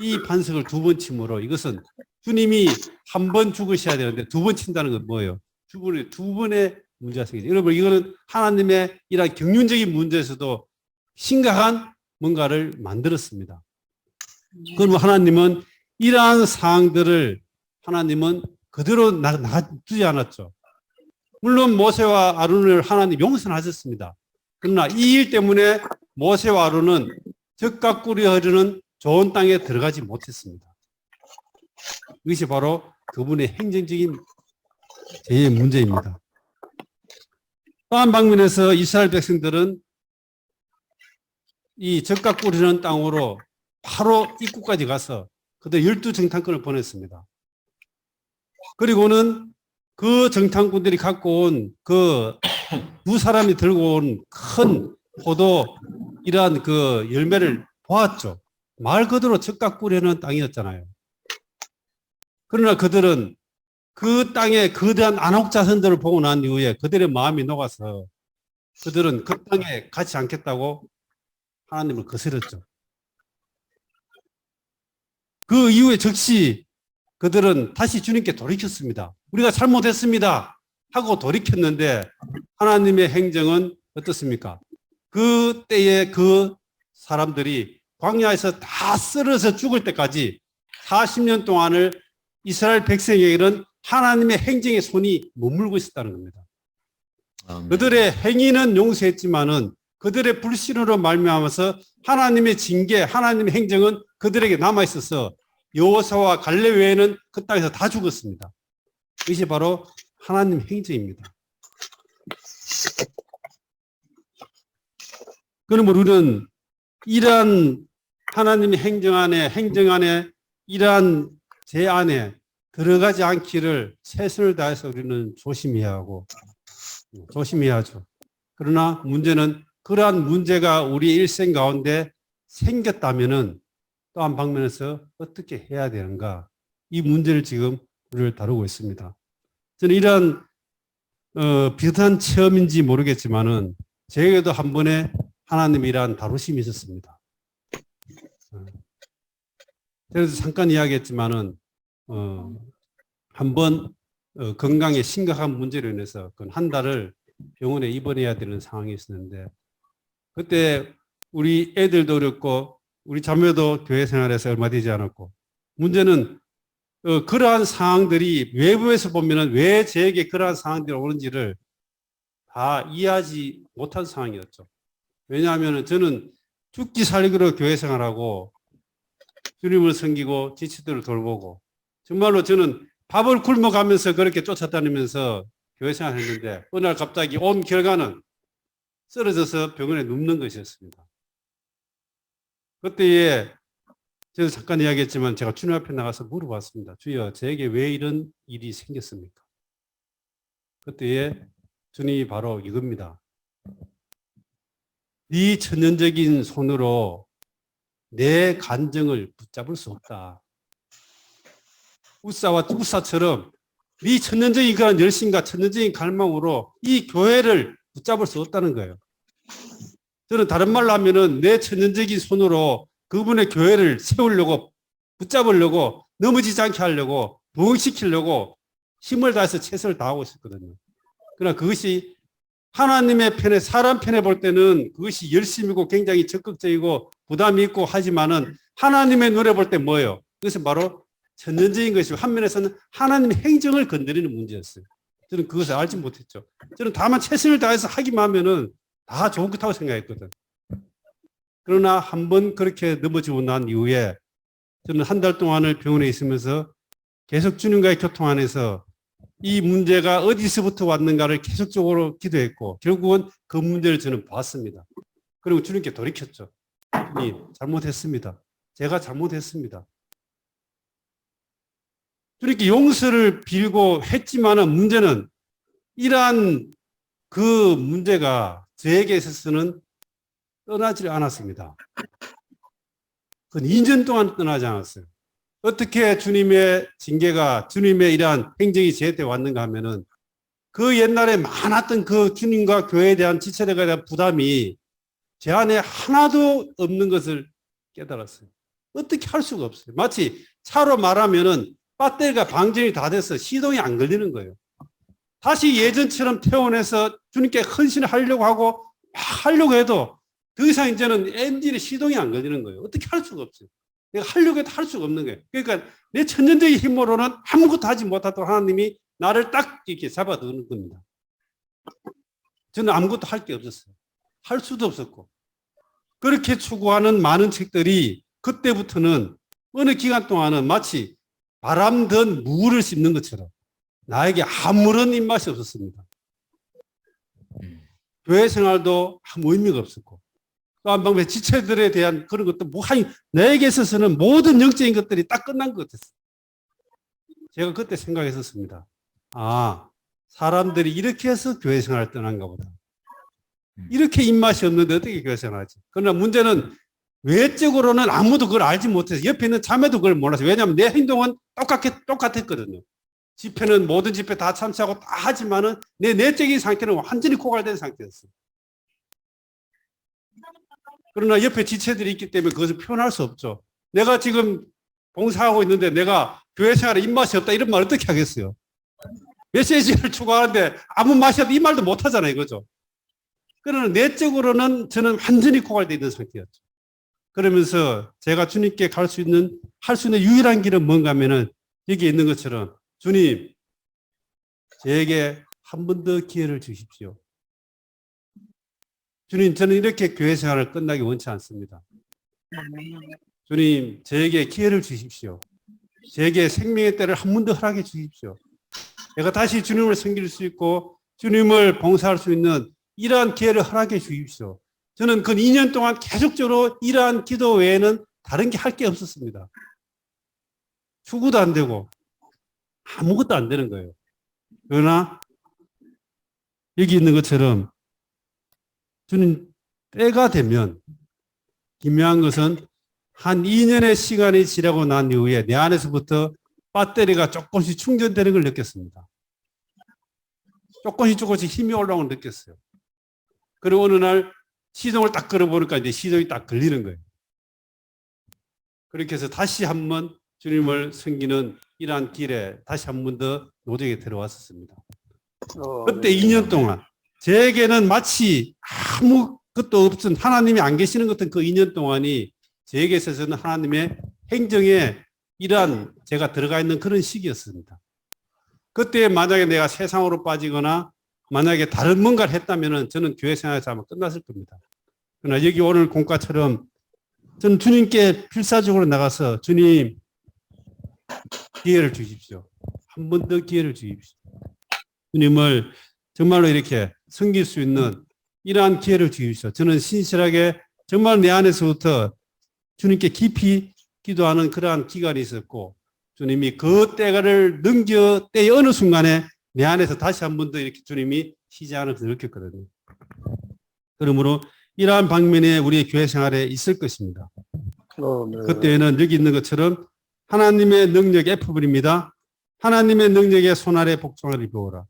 이 반석을 두 번 침으로 이것은 주님이 한 번 죽으셔야 되는데 두 번 친다는 건 뭐예요? 두 번의 문제가 생기죠. 여러분 이거는 하나님의 이러한 경륜적인 문제에서도 심각한 뭔가를 만들었습니다. 그럼 하나님은 이러한 사항들을 하나님은 그대로 놔두지 않았죠. 물론 모세와 아론을 하나님 용서하셨습니다. 그러나 이 일 때문에 모세와 아론은 적과 꿀이 흐르는 좋은 땅에 들어가지 못했습니다. 이것이 바로 그분의 행정적인 죄의 문제입니다. 또 한 방면에서 이스라엘 백성들은 이 적각 뿌리는 땅으로 바로 입구까지 가서 그때 12정탐꾼을 보냈습니다. 그리고는 그 정탐꾼들이 갖고 온 그 두 사람이 들고 온 큰 포도 이러한 그 열매를 보았죠. 말 그대로 적각 뿌리는 땅이었잖아요. 그러나 그들은 그 땅에 거대한 안옥자선들을 보고 난 이후에 그들의 마음이 녹아서 그들은 그 땅에 가지 않겠다고 하나님을 거스렸죠. 그 이후에 즉시 그들은 다시 주님께 돌이켰습니다. 우리가 잘못했습니다 하고 돌이켰는데 하나님의 행정은 어떻습니까? 그 때에 그 사람들이 광야에서 다 쓰러져 죽을 때까지 40년 동안을 이스라엘 백성에게는 하나님의 행정의 손이 머물고 있었다는 겁니다. 아멘. 그들의 행위는 용서했지만은 그들의 불신으로 말미암아서 하나님의 징계, 하나님의 행정은 그들에게 남아 있어서 여호사와 갈렙 외에는 그 땅에서 다 죽었습니다. 이것이 바로 하나님의 행정입니다. 그러므로 우리는 이러한 하나님의 행정 안에 이러한 제 안에 들어가지 않기를 최선을 다해서 우리는 조심해야 하죠. 그러나 문제는 그러한 문제가 우리 일생 가운데 생겼다면은 또 한 방면에서 어떻게 해야 되는가, 이 문제를 지금 우리를 다루고 있습니다. 저는 이러한 비슷한 체험인지 모르겠지만은 제게도 한 번에 하나님이 이러한 다루심이 있었습니다. 그래서 잠깐 이야기했지만은 한번 건강에 심각한 문제로 인해서 한 달을 병원에 입원해야 되는 상황이 있었는데, 그때 우리 애들도 어렸고 우리 자매도 교회 생활에서 얼마 되지 않았고, 문제는 그러한 상황들이 외부에서 보면은 왜 저에게 그러한 상황들이 오는지를 다 이해하지 못한 상황이었죠. 왜냐하면 저는 죽기 살기로 교회 생활하고 주님을 섬기고 지치들을 돌보고, 정말로 저는 밥을 굶어가면서 그렇게 쫓아다니면서 교회 생활했는데 어느 날 갑자기 온 결과는 쓰러져서 병원에 눕는 것이었습니다. 그때에 제가 잠깐 이야기했지만 제가 주님 앞에 나가서 물어봤습니다. 주여, 저에게 왜 이런 일이 생겼습니까? 그때에 주님이 바로 이겁니다. 네 천연적인 손으로 내 간정을 붙잡을 수 없다. 우사처럼 네 천연적인 그런 열심과 천연적인 갈망으로 이 교회를 붙잡을 수 없다는 거예요. 저는 다른 말로 하면은 내 천연적인 손으로 그분의 교회를 세우려고, 붙잡으려고, 넘어지지 않게 하려고, 부흥시키려고 힘을 다해서 최선을 다하고 있었거든요. 그러나 그것이 하나님의 편에, 사람 편에 볼 때는 그것이 열심이고 굉장히 적극적이고 부담이 있고 하지만은 하나님의 눈에 볼 때 뭐예요? 그것은 바로 천연적인 것이고 한면에서는 하나님의 행정을 건드리는 문제였어요. 저는 그것을 알지 못했죠. 저는 다만 최선을 다해서 하기만 하면은 다 좋은 것이라고 생각했거든. 그러나 한번 그렇게 넘어지고 난 이후에 저는 한 달 동안을 병원에 있으면서 계속 주님과의 교통 안에서 이 문제가 어디서부터 왔는가를 계속적으로 기도했고, 결국은 그 문제를 저는 봤습니다. 그리고 주님께 돌이켰죠. 주님, 잘못했습니다. 제가 잘못했습니다. 주님께 용서를 빌고 했지만은 문제는 이러한 그 문제가 저에게 있어서는 떠나지 않았습니다. 그건 2년 동안 떠나지 않았어요. 어떻게 주님의 징계가, 주님의 이러한 행정이 저한테 왔는가 하면은 그 옛날에 많았던 그 주님과 교회에 대한 지체들에 대한 부담이 제 안에 하나도 없는 것을 깨달았어요. 어떻게 할 수가 없어요. 마치 차로 말하면은 배터리가 방전이 다 돼서 시동이 안 걸리는 거예요. 다시 예전처럼 태워내서 주님께 헌신을 하려고 하고 하려고 해도 더 이상 이제는 엔진의 시동이 안 걸리는 거예요. 어떻게 할 수가 없어요. 내가 하려고 해도 할 수가 없는 거예요. 그러니까 내 천연적인 힘으로는 아무것도 하지 못하도록 하나님이 나를 딱 이렇게 잡아두는 겁니다. 저는 아무것도 할 게 없었어요. 할 수도 없었고. 그렇게 추구하는 많은 책들이 그때부터는 어느 기간 동안은 마치 바람 든 무를 씹는 것처럼 나에게 아무런 입맛이 없었습니다. 교회 생활도 아무 의미가 없었고 또 한 방면 지체들에 대한 그런 것도 내게 있어서는 모든 영적인 것들이 딱 끝난 것 같았어요. 제가 그때 생각했었습니다. 아, 사람들이 이렇게 해서 교회 생활을 떠난가 보다. 이렇게 입맛이 없는데 어떻게 교회 생활하지? 그러나 문제는 외적으로는 아무도 그걸 알지 못해서 옆에 있는 자매도 그걸 몰랐어요. 왜냐하면 내 행동은 똑같았거든요. 집회는 모든 집회 다 참석하고 다 하지만은 내 내적인 상태는 완전히 고갈된 상태였어요. 그러나 옆에 지체들이 있기 때문에 그것을 표현할 수 없죠. 내가 지금 봉사하고 있는데 내가 교회 생활에 입맛이 없다 이런 말 어떻게 하겠어요? 메시지를 추구하는데 아무 맛이 없다 이 말도 못 하잖아요. 그죠? 그러나 내적으로는 저는 완전히 고갈되어 있는 상태였죠. 그러면서 제가 주님께 할 수 있는 유일한 길은 뭔가 하면은 여기 있는 것처럼 주님, 저에게 한 번 더 기회를 주십시오. 주님, 저는 이렇게 교회 생활을 끝나기 원치 않습니다. 주님, 저에게 기회를 주십시오. 저에게 생명의 때를 한 번 더 허락해 주십시오. 내가 다시 주님을 섬길 수 있고 주님을 봉사할 수 있는 이러한 기회를 허락해 주십시오. 저는 그 2년 동안 계속적으로 이러한 기도 외에는 다른 게 할 게 없었습니다. 추구도 안 되고 아무것도 안 되는 거예요. 그러나 여기 있는 것처럼 주님 때가 되면 기묘한 것은 한 2년의 시간이 지나고 난 이후에 내 안에서부터 배터리가 조금씩 충전되는 걸 느꼈습니다. 조금씩 힘이 올라오는 걸 느꼈어요. 그리고 어느 날 시동을 딱 걸어보니까 이제 시동이 딱 걸리는 거예요. 그렇게 해서 다시 한번 주님을 섬기는 이러한 길에 다시 한 번 더 노정에 들어왔었습니다. 그때 2년 동안 저에게는 마치 아무것도 없은 하나님이 안 계시는 것 같은 그 2년 동안이 저에게 있어서는 하나님의 행정에 이러한 제가 들어가 있는 그런 시기였습니다. 그때 만약에 내가 세상으로 빠지거나 만약에 다른 뭔가를 했다면 저는 교회 생활에서 아마 끝났을 겁니다. 그러나 여기 오늘 공과처럼 저는 주님께 필사적으로 나가서 주님 기회를 주십시오. 한 번 더 기회를 주십시오. 주님을 정말로 이렇게 섬길 수 있는 이러한 기회를 주십시오. 저는 신실하게 정말 내 안에서부터 주님께 깊이 기도하는 그러한 기간이 있었고 주님이 그 때를 넘겨 때의 어느 순간에 내 안에서 다시 한 번 더 이렇게 주님이 시작하는 것을 느꼈거든요. 그러므로 이러한 방면에 우리의 교회 생활에 있을 것입니다. 그때는 여기 있는 것처럼 하나님의 능력의 F분입니다. 하나님의 능력의 손아래 복종을 입어오라.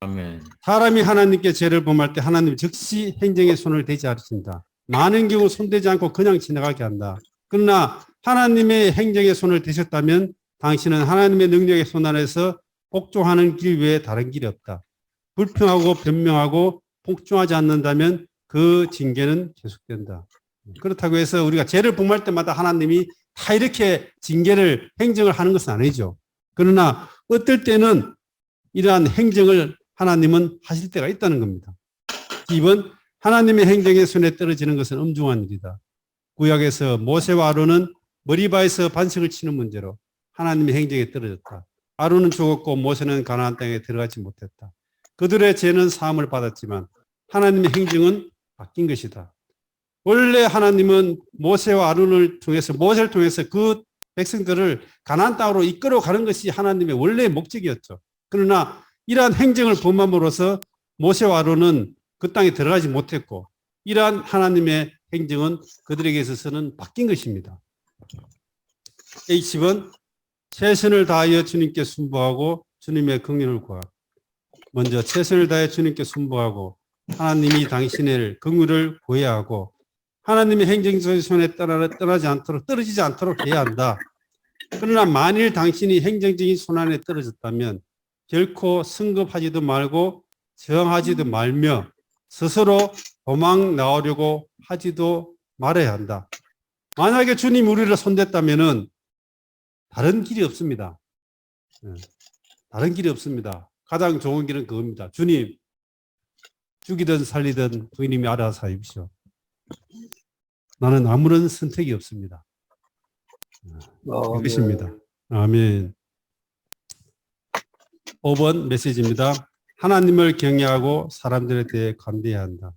아멘. 사람이 하나님께 죄를 범할 때 하나님 즉시 행정의 손을 대지 않으신다. 많은 경우 손대지 않고 그냥 지나가게 한다. 그러나 하나님의 행정의 손을 대셨다면 당신은 하나님의 능력의 손 안에서 복종하는 길 외에 다른 길이 없다. 불평하고 변명하고 복종하지 않는다면 그 징계는 계속된다. 그렇다고 해서 우리가 죄를 범할 때마다 하나님이 다 이렇게 징계를 행정을 하는 것은 아니죠. 그러나 어떨 때는 이러한 행정을 하나님은 하실 때가 있다는 겁니다. 이번 하나님의 행정의 손에 떨어지는 것은 엄중한 일이다. 구약에서 모세와 아론은 머리바에서 반석을 치는 문제로 하나님의 행정에 떨어졌다. 아론은 죽었고 모세는 가나안 땅에 들어가지 못했다. 그들의 죄는 사함을 받았지만 하나님의 행정은 바뀐 것이다. 원래 하나님은 모세와 아론을 통해서 모세를 통해서 그 백성들을 가나안 땅으로 이끌어 가는 것이 하나님의 원래의 목적이었죠. 그러나 이러한 행정을 범함으로써 모세와 아론은 그 땅에 들어가지 못했고 이러한 하나님의 행정은 그들에게 있어서는 바뀐 것입니다. H번 최선을 다하여 주님께 순복하고 주님의 긍휼을 구하라. 먼저 최선을 다해 주님께 순복하고 하나님이 당신의 긍휼을 구해야 하고 하나님의 행정적인 손에 떨어지지 않도록 해야 한다. 그러나 만일 당신이 행정적인 손 안에 떨어졌다면 결코 성급하지도 말고 저항하지도 말며 스스로 도망 나오려고 하지도 말아야 한다. 만약에 주님 우리를 손댔다면은 다른 길이 없습니다. 다른 길이 없습니다. 가장 좋은 길은 그겁니다. 주님, 죽이든 살리든 주님이 알아서 하십시오. 나는 아무런 선택이 없습니다. 이것입니다. 아멘. 5번 메시지입니다. 하나님을 경외하고 사람들에 대해 관대해야 한다.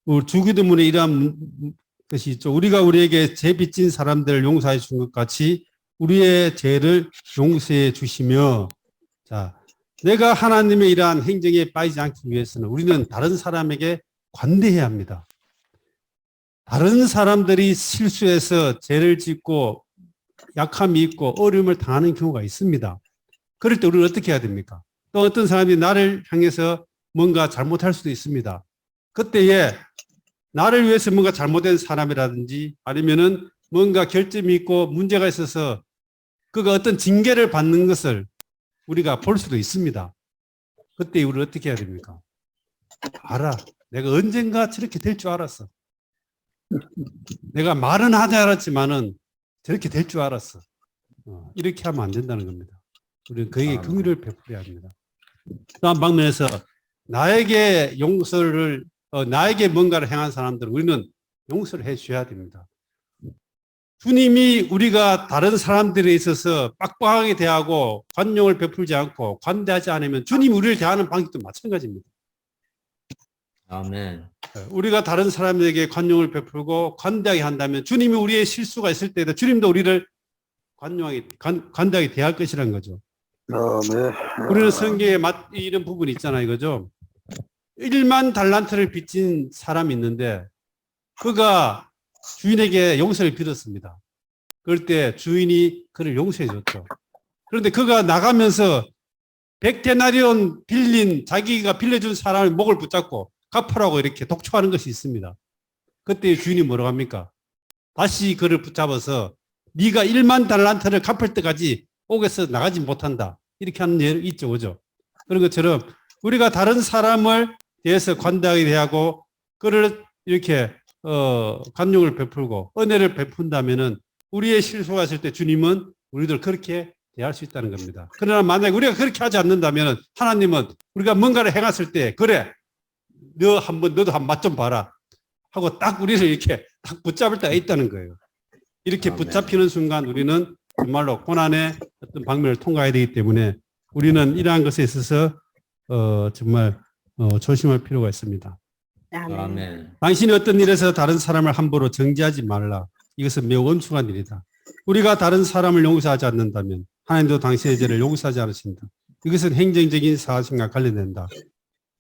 우리 주기도문에 이러한 것이 있죠. 우리가 우리에게 죄 빚진 사람들을 용서해 준 것 같이 우리의 죄를 용서해 주시며, 자, 내가 하나님의 이러한 행정에 빠지지 않기 위해서는 우리는 다른 사람에게 관대해야 합니다. 다른 사람들이 실수해서 죄를 짓고 약함이 있고 어려움을 당하는 경우가 있습니다. 그럴 때 우리는 어떻게 해야 됩니까? 또 어떤 사람이 나를 향해서 뭔가 잘못할 수도 있습니다. 그때에 나를 위해서 뭔가 잘못된 사람이라든지 아니면은 뭔가 결점이 있고 문제가 있어서 그가 어떤 징계를 받는 것을 우리가 볼 수도 있습니다. 그때 우리는 어떻게 해야 됩니까? 알아. 내가 언젠가 저렇게 될 줄 알았어. 내가 말은 하지 않았지만은 저렇게 될 줄 알았어. 이렇게 하면 안 된다는 겁니다. 우리는 그에게 긍휼을 베풀어야 합니다. 다음 방면에서 나에게 용서를 나에게 뭔가를 행한 사람들은 우리는 용서를 해 줘야 됩니다. 주님이 우리가 다른 사람들에 있어서 빡빡하게 대하고 관용을 베풀지 않고 관대하지 않으면 주님이 우리를 대하는 방식도 마찬가지입니다. 아멘. 우리가 다른 사람에게 관용을 베풀고 관대하게 한다면 주님이 우리의 실수가 있을 때에도 주님도 우리를 관대하게 대할 것이라는 거죠. 우리는 성경에 이런 부분이 있잖아요. 이거죠. 1만 달란트를 빚진 사람이 있는데 그가 주인에게 용서를 빌었습니다. 그럴 때 주인이 그를 용서해 줬죠. 그런데 그가 나가면서 100데나리온 자기가 빌려준 사람의 목을 붙잡고 갚으라고 이렇게 독촉하는 것이 있습니다. 그때 주인이 뭐라고 합니까? 다시 그를 붙잡아서 네가 1만 달란트를 갚을 때까지 옥에서 나가지 못한다. 이렇게 하는 예가 있죠. 그죠? 그런 것처럼 우리가 다른 사람을 대해서 관대하게 대하고 그를 이렇게 관용을 베풀고 은혜를 베푼다면은 우리의 실수가 있을 때 주님은 우리들 그렇게 대할 수 있다는 겁니다. 그러나 만약에 우리가 그렇게 하지 않는다면 하나님은 우리가 뭔가를 행했을 때 그래 너도 한번 맛 좀 봐라 하고 딱 우리를 이렇게 딱 붙잡을 때가 있다는 거예요. 이렇게 붙잡히는 순간 우리는 정말로 고난의 어떤 방면을 통과해야 되기 때문에 우리는 이러한 것에 있어서 정말 조심할 필요가 있습니다. 아멘. 당신이 어떤 일에서 다른 사람을 함부로 정죄하지 말라. 이것은 매우 엄중한 일이다. 우리가 다른 사람을 용서하지 않는다면 하나님도 당신의 죄를 용서하지 않으신다. 이것은 행정적인 사실과 관련된다.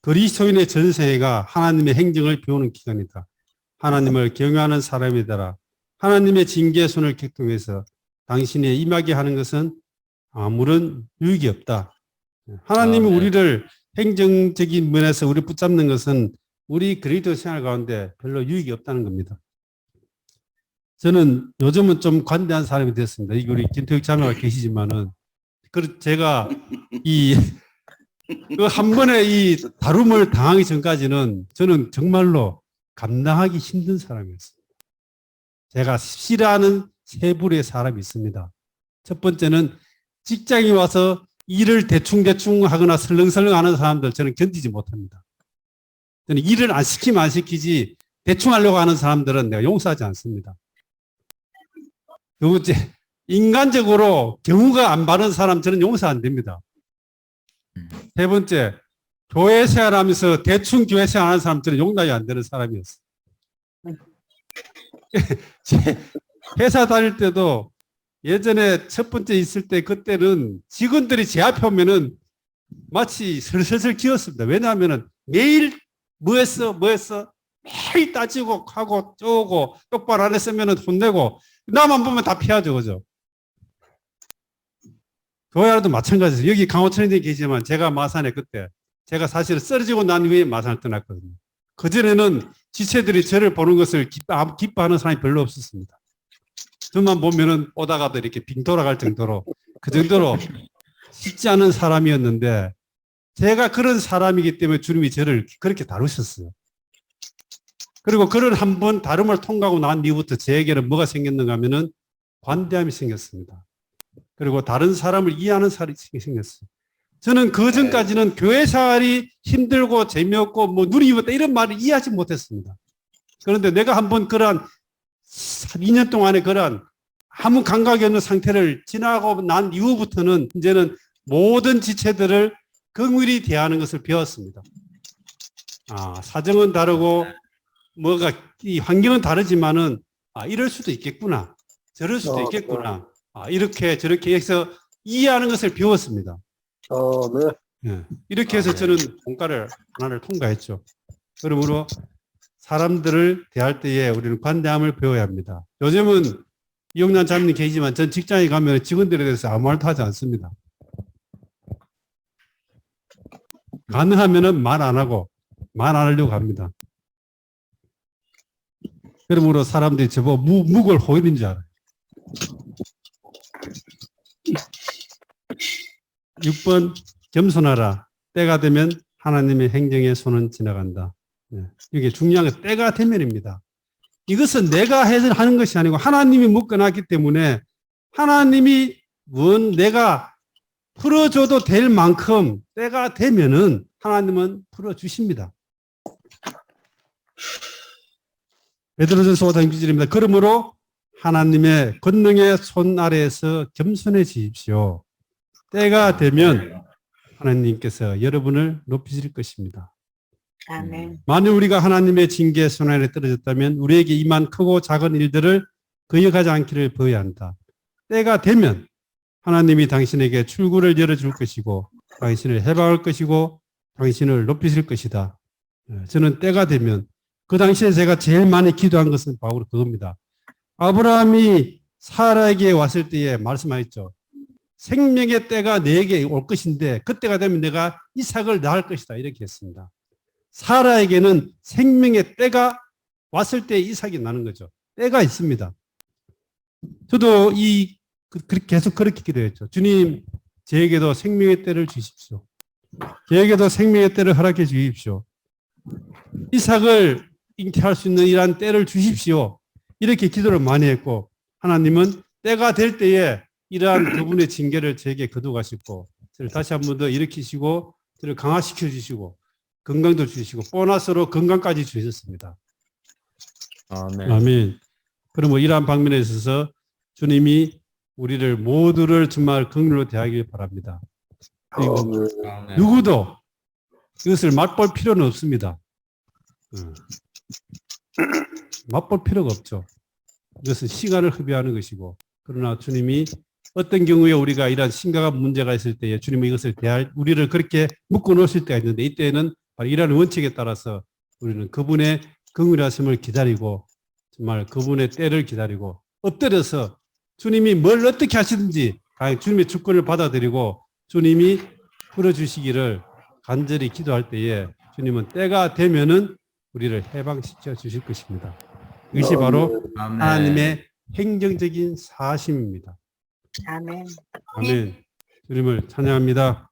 그리스도인의 전생애가 하나님의 행정을 배우는 기간이다. 하나님을 경외하는 사람이더라. 하나님의 징계의 손을 격동해서 당신에 임하게 하는 것은 아무런 유익이 없다. 하나님이 우리를 행정적인 면에서 우리 붙잡는 것은 우리 그리스도 생활 가운데 별로 유익이 없다는 겁니다. 저는 요즘은 좀 관대한 사람이 됐습니다. 우리 김태욱 자매가 계시지만은 제가 한 번에 이 다룸을 당하기 전까지는 저는 정말로 감당하기 힘든 사람이었습니다. 제가 싫어하는 세 부류의 사람이 있습니다. 첫 번째는 직장에 와서 일을 대충 하거나 설렁설렁 하는 사람들 저는 견디지 못합니다. 저는 일을 안 시키면 안 시키지 대충 하려고 하는 사람들은 내가 용서하지 않습니다. 두 번째, 인간적으로 경우가 안 바른 사람 저는 용서 안 됩니다. 세 번째, 교회 생활하면서 대충 교회 생활하는 사람 저는 용납이 안 되는 사람이었어요. 회사 다닐 때도 예전에 첫 번째 있을 때 그때는 직원들이 제 앞에 오면은 마치 슬슬 기었습니다. 왜냐하면은 매일 뭐 했어? 매일 따지고 하고 쪼고 똑바로 안 했으면은 혼내고 나만 보면 다 피하죠. 그죠? 교회라도 마찬가지죠. 여기 강호천에 계시지만 제가 마산에 그때 제가 사실 쓰러지고 난 후에 마산을 떠났거든요. 그전에는 지체들이 저를 보는 것을 기뻐하는 사람이 별로 없었습니다. 저만 보면은 오다가도 이렇게 빙 돌아갈 정도로 그 정도로 쉽지 않은 사람이었는데 제가 그런 사람이기 때문에 주님이 저를 그렇게 다루셨어요. 그리고 그런 한 번 다름을 통과하고 난 이후부터 저에게는 뭐가 생겼는가 하면은 관대함이 생겼습니다. 그리고 다른 사람을 이해하는 사람이 생겼어요. 저는 그 전까지는 교회 생활이 힘들고 재미없고 뭐 눈이 입었다 이런 말을 이해하지 못했습니다. 그런데 내가 한번 그러한 2년 동안에 그러한 아무 감각이 없는 상태를 지나고 난 이후부터는 이제는 모든 지체들을 긍휼히 대하는 것을 배웠습니다. 사정은 다르고 뭐가 이 환경은 다르지만은 이럴 수도 있겠구나. 저럴 수도 있겠구나. 이렇게 저렇게 해서 이해하는 것을 배웠습니다. 네. 예. 이렇게 해서 저는 본과를 하나를 통과했죠. 그러므로 사람들을 대할 때에 우리는 관대함을 배워야 합니다. 요즘은 이용남 장님 계시지만 전 직장에 가면 직원들에 대해서 아무 말도 하지 않습니다. 가능하면은 말 안 하고 말 안 하려고 합니다. 그러므로 사람들이 저보고 무골 호일인 줄 알아요. 6번 겸손하라. 때가 되면 하나님의 행정의 손은 지나간다. 이게 중요한 건 때가 되면입니다. 이것은 내가 하는 것이 아니고 하나님이 묶어놨기 때문에 하나님이 내가 풀어줘도 될 만큼 때가 되면은 하나님은 풀어주십니다. 베드로전서 5장 6절입니다. 그러므로 하나님의 권능의 손 아래에서 겸손해지십시오. 때가 되면 하나님께서 여러분을 높이실 것입니다. 아멘. 만일 우리가 하나님의 징계의 손 아래 떨어졌다면 우리에게 임한 크고 작은 일들을 거역하지 않기를 배워야 한다. 때가 되면 하나님이 당신에게 출구를 열어줄 것이고 당신을 해방할 것이고 당신을 높이실 것이다. 저는 때가 되면 그 당시에 제가 제일 많이 기도한 것은 바로 그겁니다. 아브라함이 사라에게 왔을 때에 말씀하셨죠. 생명의 때가 내게 올 것인데 그때가 되면 내가 이삭을 낳을 것이다. 이렇게 했습니다. 사라에게는 생명의 때가 왔을 때 이삭이 나는 거죠. 때가 있습니다. 저도 계속 그렇게 기도했죠. 주님, 저에게도 생명의 때를 주십시오. 저에게도 생명의 때를 허락해 주십시오. 이삭을 잉태할 수 있는 이러한 때를 주십시오. 이렇게 기도를 많이 했고 하나님은 때가 될 때에 이러한 그분의 징계를 제게 거두가시고 저를 다시 한 번 더 일으키시고 저를 강화시켜 주시고 건강도 주시고 보너스로 건강까지 주셨습니다. 아멘. 아멘. 그러면 이러한 방면에 있어서 주님이 우리를 모두를 정말 긍휼로 대하길 바랍니다. 그리고 아멘. 누구도 이것을 맛볼 필요는 없습니다. 맛볼 필요가 없죠. 이것은 시간을 허비하는 것이고 그러나 주님이 어떤 경우에 우리가 이러한 심각한 문제가 있을 때에 주님이 이것을 우리를 그렇게 묶어 놓으실 때가 있는데 이때는 바로 이러한 원칙에 따라서 우리는 그분의 긍휼하심을 기다리고 정말 그분의 때를 기다리고 엎드려서 주님이 뭘 어떻게 하시든지 주님의 주권을 받아들이고 주님이 풀어주시기를 간절히 기도할 때에 주님은 때가 되면은 우리를 해방시켜 주실 것입니다. 이것이 바로 아멘. 하나님의 행정적인 사심입니다. 아멘. 아멘. 주님을 찬양합니다.